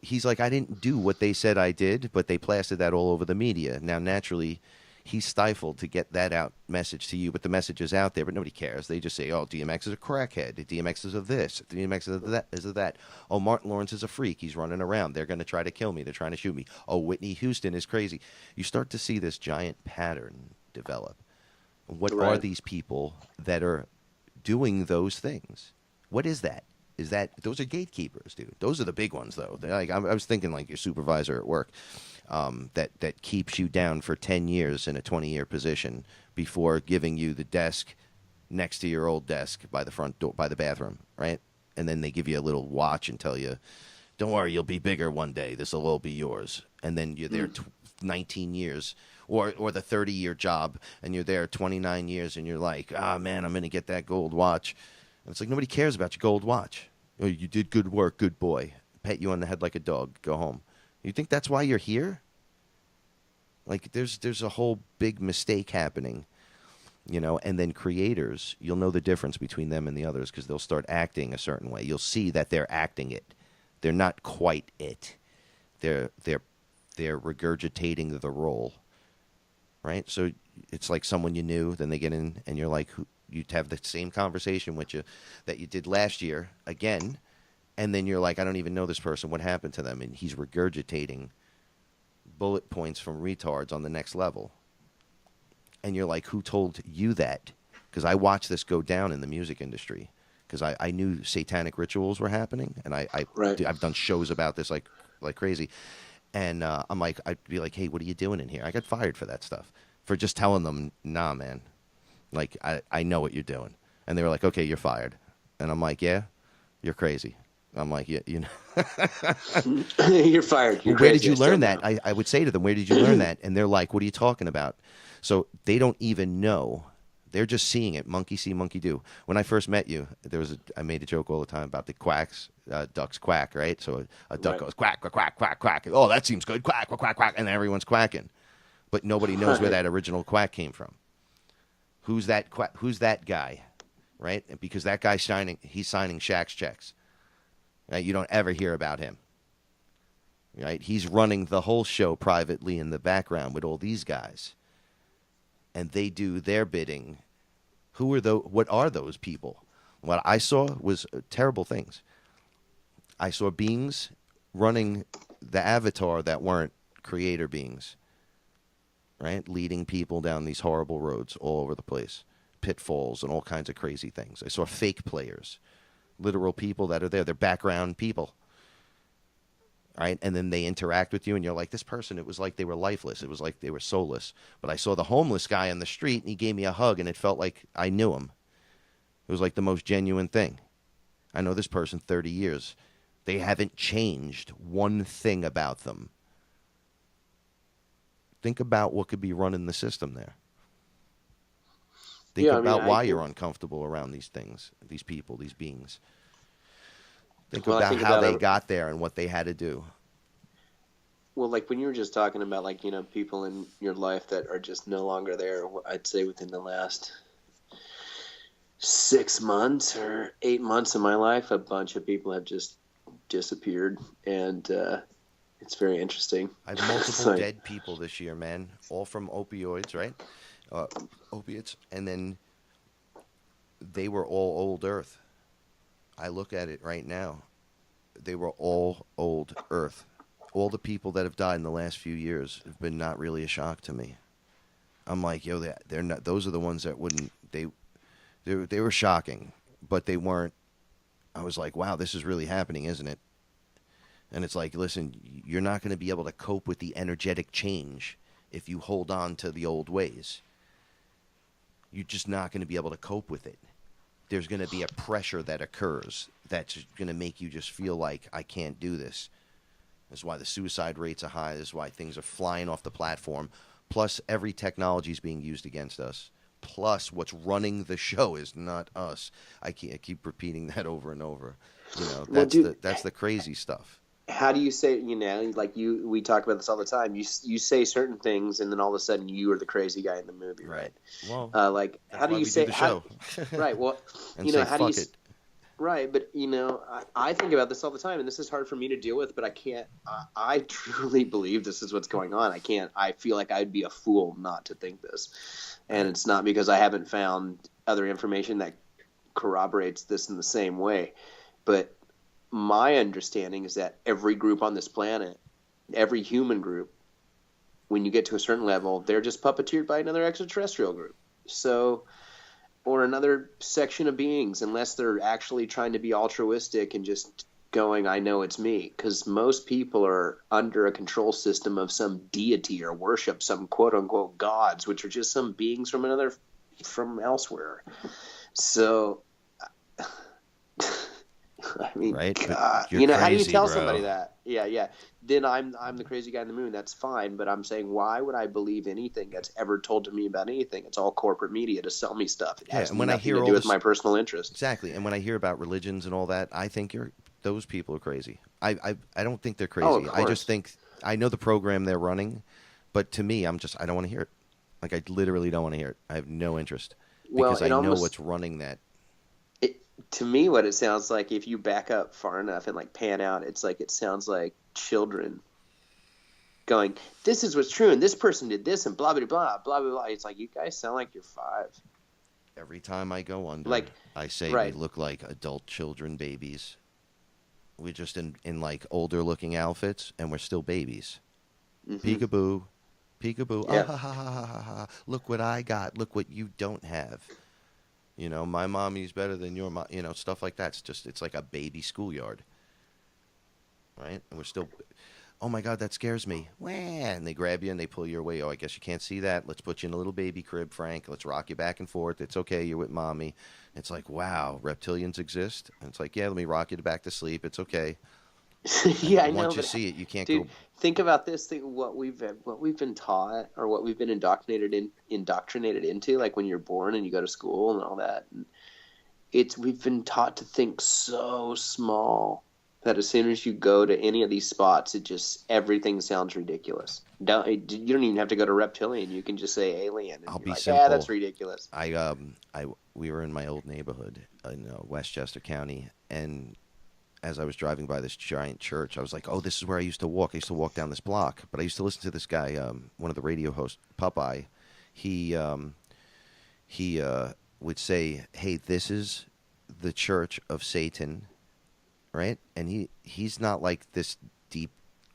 [SPEAKER 1] he's like, I didn't do what they said I did, but they plastered that all over the media. Now, naturally, he's stifled to get that out message to you, but the message is out there, but nobody cares. They just say, oh, DMX is a crackhead. DMX is of this. DMX is of that. Oh, Martin Lawrence is a freak. He's running around. They're going to try to kill me. They're trying to shoot me. Oh, Whitney Houston is crazy. You start to see this giant pattern develop. What are
[SPEAKER 2] Right.
[SPEAKER 1] these people that are doing those things? What is that? Is that those are gatekeepers, dude? Those are the big ones, though. They're like I was thinking, like your supervisor at work, that keeps you down for 10 years in a 20-year position before giving you the desk next to your old desk by the front door, by the bathroom, right? And then they give you a little watch and tell you, "Don't worry, you'll be bigger one day. This will all be yours." And then you're there 19 years, or the 30-year job, and you're there 29 years, and you're like, "Ah, man, I'm gonna get that gold watch." And it's like nobody cares about your gold watch. Oh, you did good work, good boy. Pat you on the head like a dog. Go home. You think that's why you're here? Like there's a whole big mistake happening, you know. And then creators, you'll know the difference between them and the others because they'll start acting a certain way. You'll see that they're acting it. They're not quite it. They're regurgitating the role, right? So it's like someone you knew, then they get in, and you're like, you'd have the same conversation with you that you did last year again, and then you're like, I don't even know this person. What happened to them? And he's regurgitating bullet points from retards on the next level. And you're like, who told you that? Because I watched this go down in the music industry because I knew satanic rituals were happening, and
[SPEAKER 2] Right.
[SPEAKER 1] I've done shows about this like crazy. And I'm like, I'd be like, hey, what are you doing in here? I got fired for that stuff, for just telling them, nah, man. Like, I know what you're doing. And they were like, okay, you're fired. And I'm like, yeah, you're crazy. I'm like, yeah, you know.
[SPEAKER 2] You're fired. You're
[SPEAKER 1] Well, where did
[SPEAKER 2] crazy.
[SPEAKER 1] you
[SPEAKER 2] I still
[SPEAKER 1] learn that?
[SPEAKER 2] know.
[SPEAKER 1] I would say to them, where did you learn that? And they're like, what are you talking about? So they don't even know. They're just seeing it. Monkey see, monkey do. When I first met you, I made a joke all the time about the quacks. Ducks quack, right? So a duck
[SPEAKER 2] Right.
[SPEAKER 1] goes quack, quack, quack, quack, quack. Oh, that seems good. Quack, quack, quack, quack. And everyone's quacking. But nobody knows where
[SPEAKER 2] Right.
[SPEAKER 1] that original quack came from. Who's that who's that guy, right? Because that guy's he's signing Shaq's checks. Right? You don't ever hear about him. Right? He's running the whole show privately in the background with all these guys. And they do their bidding. What are those people? What I saw was terrible things. I saw beings running the avatar that weren't creator beings. Right? Leading people down these horrible roads all over the place, pitfalls and all kinds of crazy things. I saw fake players, literal people that are there. They're background people, right? And then they interact with you, and you're like, this person, it was like they were lifeless. It was like they were soulless. But I saw the homeless guy on the street, and he gave me a hug, and it felt like I knew him. It was like the most genuine thing. I know this person 30 years. They haven't changed one thing about them. Think about what could be running the system there. Think
[SPEAKER 2] Yeah, I mean,
[SPEAKER 1] about why you're uncomfortable around these things, these people, these beings. Think
[SPEAKER 2] well, I
[SPEAKER 1] about
[SPEAKER 2] think
[SPEAKER 1] how
[SPEAKER 2] about
[SPEAKER 1] they
[SPEAKER 2] it.
[SPEAKER 1] got there and what they had to do.
[SPEAKER 2] Well, like when you were just talking about, like, people in your life that are just no longer there, I'd say within the last 6 months or 8 months of my life, a bunch of people have just disappeared, and it's very interesting.
[SPEAKER 1] I have multiple
[SPEAKER 2] It's like,
[SPEAKER 1] dead people this year, man, all from opioids, right? Opiates. And then they were all old Earth. I look at it right now. They were all old Earth. all the people that have died in the last few years have been not really a shock to me. I'm like, yo, they're not. Those are the ones that wouldn't. They were shocking, but they weren't. I was like, wow, this is really happening, isn't it? And it's like, listen, you're not going to be able to cope with the energetic change if you hold on to the old ways. You're just not going to be able to cope with it. There's going to be a pressure that occurs that's going to make you just feel like, I can't do this. That's why the suicide rates are high. That's why things are flying off the platform. Plus, every technology is being used against us. Plus, what's running the show is not us. I keep repeating that over and over. You know, that's the crazy stuff.
[SPEAKER 2] How do you say, like we talk about this all the time. You say certain things, and then all of a sudden you are the crazy guy in the movie, right?
[SPEAKER 1] Well,
[SPEAKER 2] like how do you say
[SPEAKER 1] the show?
[SPEAKER 2] Right. Well,
[SPEAKER 1] and say,
[SPEAKER 2] how do you?
[SPEAKER 1] Fuck it.
[SPEAKER 2] Right, but I think about this all the time, and this is hard for me to deal with. But I can't. I truly believe this is what's going on. I can't. I feel like I'd be a fool not to think this, and it's not because I haven't found other information that corroborates this in the same way. But my understanding is that every group on this planet, every human group, when you get to a certain level, they're just puppeteered by another extraterrestrial group. So. Or another section of beings, unless they're actually trying to be altruistic and just going, I know it's me. Because most people are under a control system of some deity or worship some quote-unquote gods, which are just some beings from elsewhere. So, I mean,
[SPEAKER 1] right?
[SPEAKER 2] God,
[SPEAKER 1] You're
[SPEAKER 2] how do you
[SPEAKER 1] crazy,
[SPEAKER 2] tell
[SPEAKER 1] bro.
[SPEAKER 2] somebody that? Yeah. Then I'm the crazy guy in the moon. That's fine, but I'm saying, why would I believe anything that's ever told to me about anything? It's all corporate media to sell me stuff. It has nothing to do with my personal interest.
[SPEAKER 1] Exactly. And when I hear about religions and all that, I think those people are crazy. I don't think they're crazy.
[SPEAKER 2] Oh, of course.
[SPEAKER 1] I just think I know the program they're running, but to me, I don't want to hear it. Like, I literally don't want to hear it. I have no interest because I know what's running that.
[SPEAKER 2] To me, what it sounds like, if you back up far enough and like pan out, it sounds like children going, this is what's true, and this person did this, and blah blah blah blah blah blah. It's like, you guys sound like you're 5.
[SPEAKER 1] Every time I go under,
[SPEAKER 2] like,
[SPEAKER 1] I say
[SPEAKER 2] right.
[SPEAKER 1] We look like adult children, babies. We're just in like older looking outfits, and we're still babies.
[SPEAKER 2] Mm-hmm.
[SPEAKER 1] Peekaboo, peekaboo.
[SPEAKER 2] Yeah.
[SPEAKER 1] Ah, ha, ha, ha, ha, ha. Look what I got. Look what you don't have. My mommy's better than your mom. Stuff like that. It's like a baby schoolyard, right? And we're still, oh my God, that scares me. Wah! And they grab you and they pull you away. Oh, I guess you can't see that. Let's put you in a little baby crib, Frank. Let's rock you back and forth. It's okay. You're with mommy. It's like, wow, reptilians exist. And it's like, yeah, let me rock you back to sleep. It's okay.
[SPEAKER 2] Yeah, I know.
[SPEAKER 1] Once you see it, you can't go.
[SPEAKER 2] Think about this thing. What we've been taught, or what we've been indoctrinated into, like when you're born and you go to school and all that. And we've been taught to think so small that as soon as you go to any of these spots, everything sounds ridiculous. You don't even have to go to reptilian. You can just say alien. And
[SPEAKER 1] I'll be
[SPEAKER 2] like,
[SPEAKER 1] simple.
[SPEAKER 2] yeah, that's ridiculous.
[SPEAKER 1] We were in my old neighborhood in Westchester County, and as I was driving by this giant church, I was like, oh, this is where I used to walk. I used to walk down this block. But I used to listen to this guy, one of the radio hosts, Popeye. He would say, hey, this is the church of Satan, right? And he's not like this deep,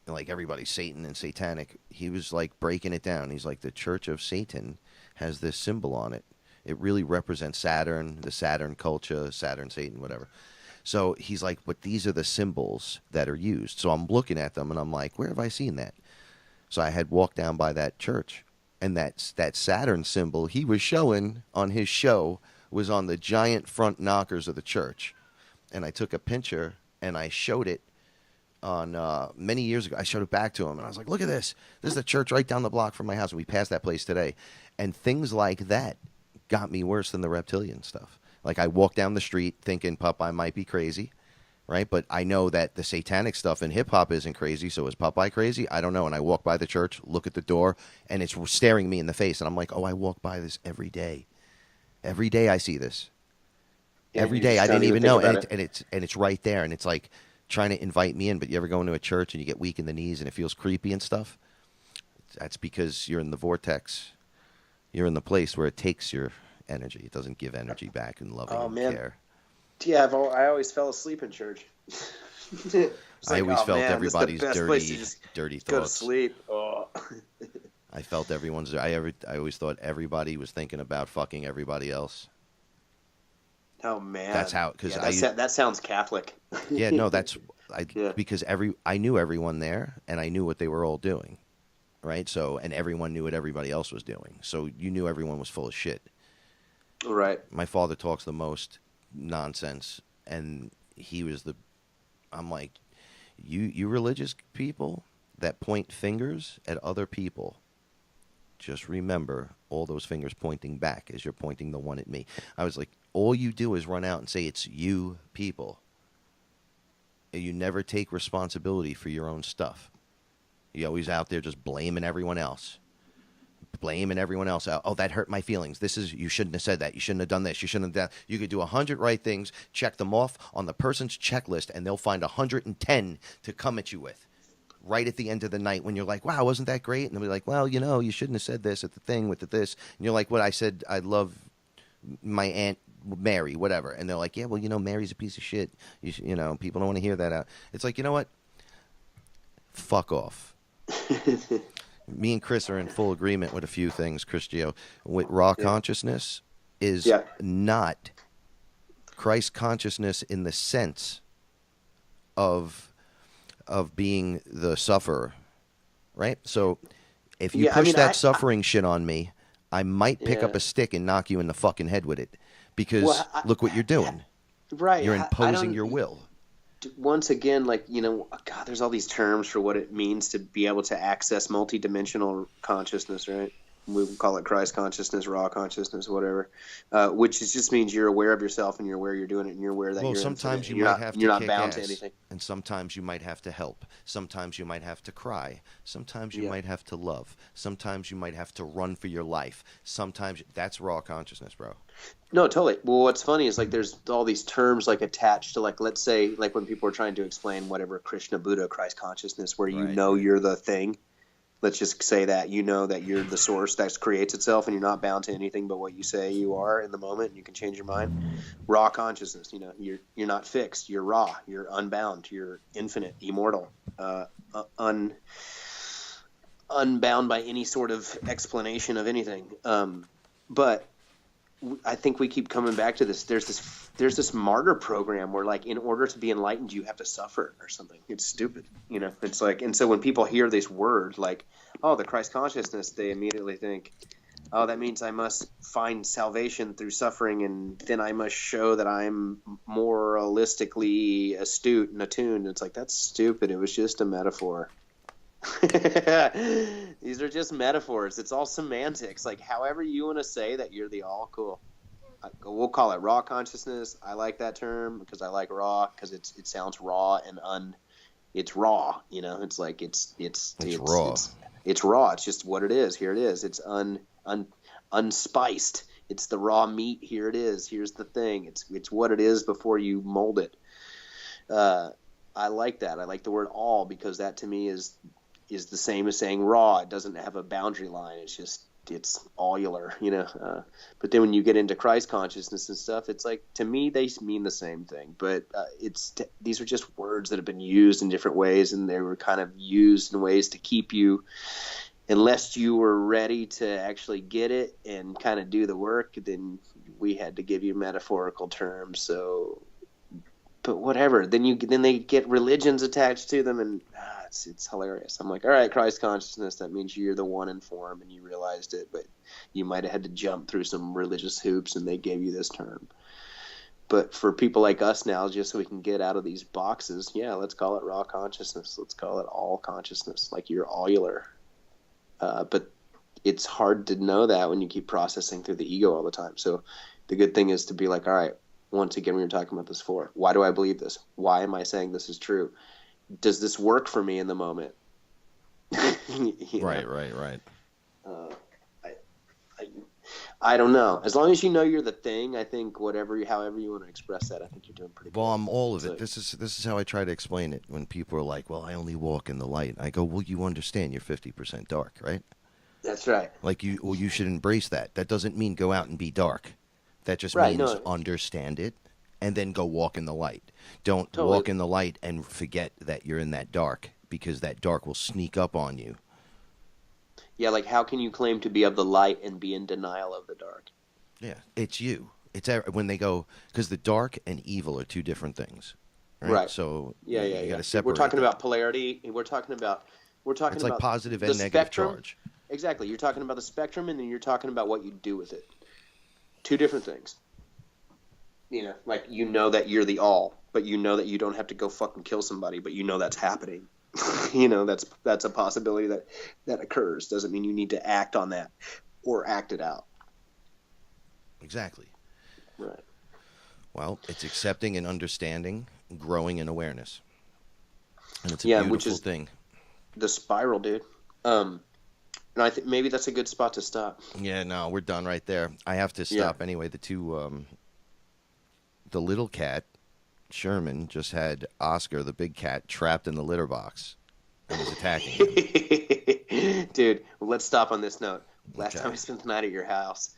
[SPEAKER 1] like everybody's Satan and satanic. He was like breaking it down. He's like, the church of Satan has this symbol on it. It really represents Saturn, the Saturn culture, Saturn, Satan, whatever. So he's like, but these are the symbols that are used. So I'm looking at them, and I'm like, where have I seen that? So I had walked down by that church, and that Saturn symbol he was showing on his show was on the giant front knockers of the church. And I took a picture, and I showed it on many years ago. I showed it back to him, and I was like, look at this. This is the church right down the block from my house. And we passed that place today. And things like that got me worse than the reptilian stuff. Like, I walk down the street thinking Popeye might be crazy, right? But I know that the satanic stuff in hip-hop isn't crazy, so is Popeye crazy? I don't know. And I walk by the church, look at the door, and it's staring me in the face. And I'm like, oh, I walk by this every day. Every day I see this.
[SPEAKER 2] Yeah,
[SPEAKER 1] every day. I didn't even know. And it's right there. And it's like trying to invite me in. But you ever go into a church and you get weak in the knees and it feels creepy and stuff? That's because you're in the vortex. You're in the place where it takes your energy. It doesn't give energy back and loving and care.
[SPEAKER 2] Yeah, I always fell asleep in church. It's
[SPEAKER 1] I
[SPEAKER 2] like,
[SPEAKER 1] always
[SPEAKER 2] oh
[SPEAKER 1] felt
[SPEAKER 2] man, this is the
[SPEAKER 1] everybody's
[SPEAKER 2] best place to
[SPEAKER 1] dirty,
[SPEAKER 2] just
[SPEAKER 1] dirty
[SPEAKER 2] go to
[SPEAKER 1] thoughts.
[SPEAKER 2] sleep. Oh.
[SPEAKER 1] I felt everyone's. I always thought everybody was thinking about fucking everybody else.
[SPEAKER 2] Oh man,
[SPEAKER 1] That's how. Because
[SPEAKER 2] that sounds Catholic.
[SPEAKER 1] yeah, no,
[SPEAKER 2] Yeah.
[SPEAKER 1] because I knew everyone there, and I knew what they were all doing, right? So, and everyone knew what everybody else was doing. So you knew everyone was full of shit.
[SPEAKER 2] Right.
[SPEAKER 1] My father talks the most nonsense, and he was the. I'm like, you religious people that point fingers at other people. Just remember all those fingers pointing back as you're pointing the one at me. I was like, all you do is run out and say it's you people. And you never take responsibility for your own stuff. You're always out there just blaming everyone else. Blaming everyone else out. Oh, that hurt my feelings. You shouldn't have said that. You shouldn't have done this. You shouldn't have done. You could do 100 right things, check them off on the person's checklist, and they'll find 110 to come at you with. Right at the end of the night when you're like, wow, wasn't that great? And they'll be like, well, you shouldn't have said this at the thing with this. And you're like, what? I said I love my Aunt Mary, whatever. And they're like, yeah, well, Mary's a piece of shit. People don't want to hear that out. It's like, you know what? Fuck off. Me and Chris are in full agreement with a few things, Chris Gio. With raw consciousness is not Christ consciousness in the sense of being the sufferer, right? So if you push that suffering shit on me, I might pick up a stick and knock you in the fucking head with it because look what you're doing.
[SPEAKER 2] Right.
[SPEAKER 1] You're imposing your will.
[SPEAKER 2] Once again, God, there's all these terms for what it means to be able to access multidimensional consciousness, right? We call it Christ consciousness, raw consciousness, whatever, which just means you're aware of yourself and you're aware you're doing it and you're aware that
[SPEAKER 1] sometimes
[SPEAKER 2] you're not bound to anything.
[SPEAKER 1] And sometimes you might have to help. Sometimes you might have to cry. Sometimes you might have to love. Sometimes you might have to run for your life. Sometimes that's raw consciousness, bro.
[SPEAKER 2] No, totally. Well, what's funny is there's all these terms attached to let's say when people are trying to explain whatever Krishna, Buddha, Christ consciousness, where you're the thing. Let's just say that that you're the source that creates itself and you're not bound to anything but what you say you are in the moment and you can change your mind. Raw consciousness, you're not fixed. You're raw. You're unbound. You're infinite, immortal, unbound by any sort of explanation of anything. But I think we keep coming back to this. There's this martyr program where in order to be enlightened you have to suffer or something. It's stupid, It's and so when people hear this word the Christ consciousness, they immediately think, oh, that means I must find salvation through suffering, and then I must show that I'm moralistically astute and attuned. It's that's stupid. It was just a metaphor. These are just metaphors. It's all semantics. However you want to say that you're the all, cool. We'll call it raw consciousness. I like that term because I like raw because it sounds raw and it's raw. It's
[SPEAKER 1] raw.
[SPEAKER 2] It's raw. It's just what it is. Here it is. It's unspiced. It's the raw meat. Here it is. Here's the thing. It's what it is before you mold it. I like that. I like the word all because that to me is the same as saying raw. It doesn't have a boundary line. It's allular, but then when you get into Christ consciousness and stuff, it's to me, they mean the same thing, but these are just words that have been used in different ways. And they were kind of used in ways to keep you, unless you were ready to actually get it and kind of do the work, then we had to give you metaphorical terms. So, but whatever, then they get religions attached to them, and it's hilarious. I'm like, all right, Christ consciousness, that means you're the one in form and you realized it, but you might have had to jump through some religious hoops and they gave you this term. But for people like us now, just so we can get out of these boxes, let's call it raw consciousness. Let's call it all consciousness, you're allular. But it's hard to know that when you keep processing through the ego all the time. So the good thing is to be all right, once again, we were talking about this before. Why do I believe this? Why am I saying this is true? Does this work for me in the moment?
[SPEAKER 1] Right.
[SPEAKER 2] I don't know. As long as you know you're the thing, I think however you want to express that, I think you're doing pretty good.
[SPEAKER 1] Well, I'm all of it. This is how I try to explain it when people are like, well, I only walk in the light. I go, well, you understand you're 50% dark, right?
[SPEAKER 2] That's right.
[SPEAKER 1] You should embrace that. That doesn't mean go out and be dark. That just means understand it and then go walk in the light. Don't
[SPEAKER 2] Totally.
[SPEAKER 1] walk in the light and forget that you're in that dark, because that dark will sneak up on you.
[SPEAKER 2] Yeah, like how can you claim to be of the light and be in denial of the dark?
[SPEAKER 1] Yeah, it's you. It's when they go, because the dark and evil are two different things, right?
[SPEAKER 2] Right.
[SPEAKER 1] So
[SPEAKER 2] Yeah,
[SPEAKER 1] you
[SPEAKER 2] yeah,
[SPEAKER 1] got
[SPEAKER 2] yeah.
[SPEAKER 1] to separate.
[SPEAKER 2] We're talking
[SPEAKER 1] them.
[SPEAKER 2] about polarity. We're talking
[SPEAKER 1] It's like
[SPEAKER 2] about
[SPEAKER 1] positive
[SPEAKER 2] the
[SPEAKER 1] and negative
[SPEAKER 2] spectrum.
[SPEAKER 1] charge.
[SPEAKER 2] Exactly. You're talking about the spectrum, and then you're talking about what you do with it. Two different things. You know, like you know that you're the all, but you know that you don't have to go fucking kill somebody, but you know that's happening. You know, that's a possibility that occurs. Doesn't mean you need to act on that or act it out.
[SPEAKER 1] Exactly.
[SPEAKER 2] Right.
[SPEAKER 1] Well, it's accepting and understanding, growing in awareness, and it's a
[SPEAKER 2] Yeah,
[SPEAKER 1] beautiful
[SPEAKER 2] which is
[SPEAKER 1] thing.
[SPEAKER 2] the spiral, dude. And I think maybe that's a good spot to stop.
[SPEAKER 1] Yeah, no, we're done right there. I have to stop anyway. The little cat, Sherman, just had Oscar, the big cat, trapped in the litter box and was attacking him.
[SPEAKER 2] Dude, well, let's stop on this note. Last
[SPEAKER 1] Okay.
[SPEAKER 2] time I spent the night at your house,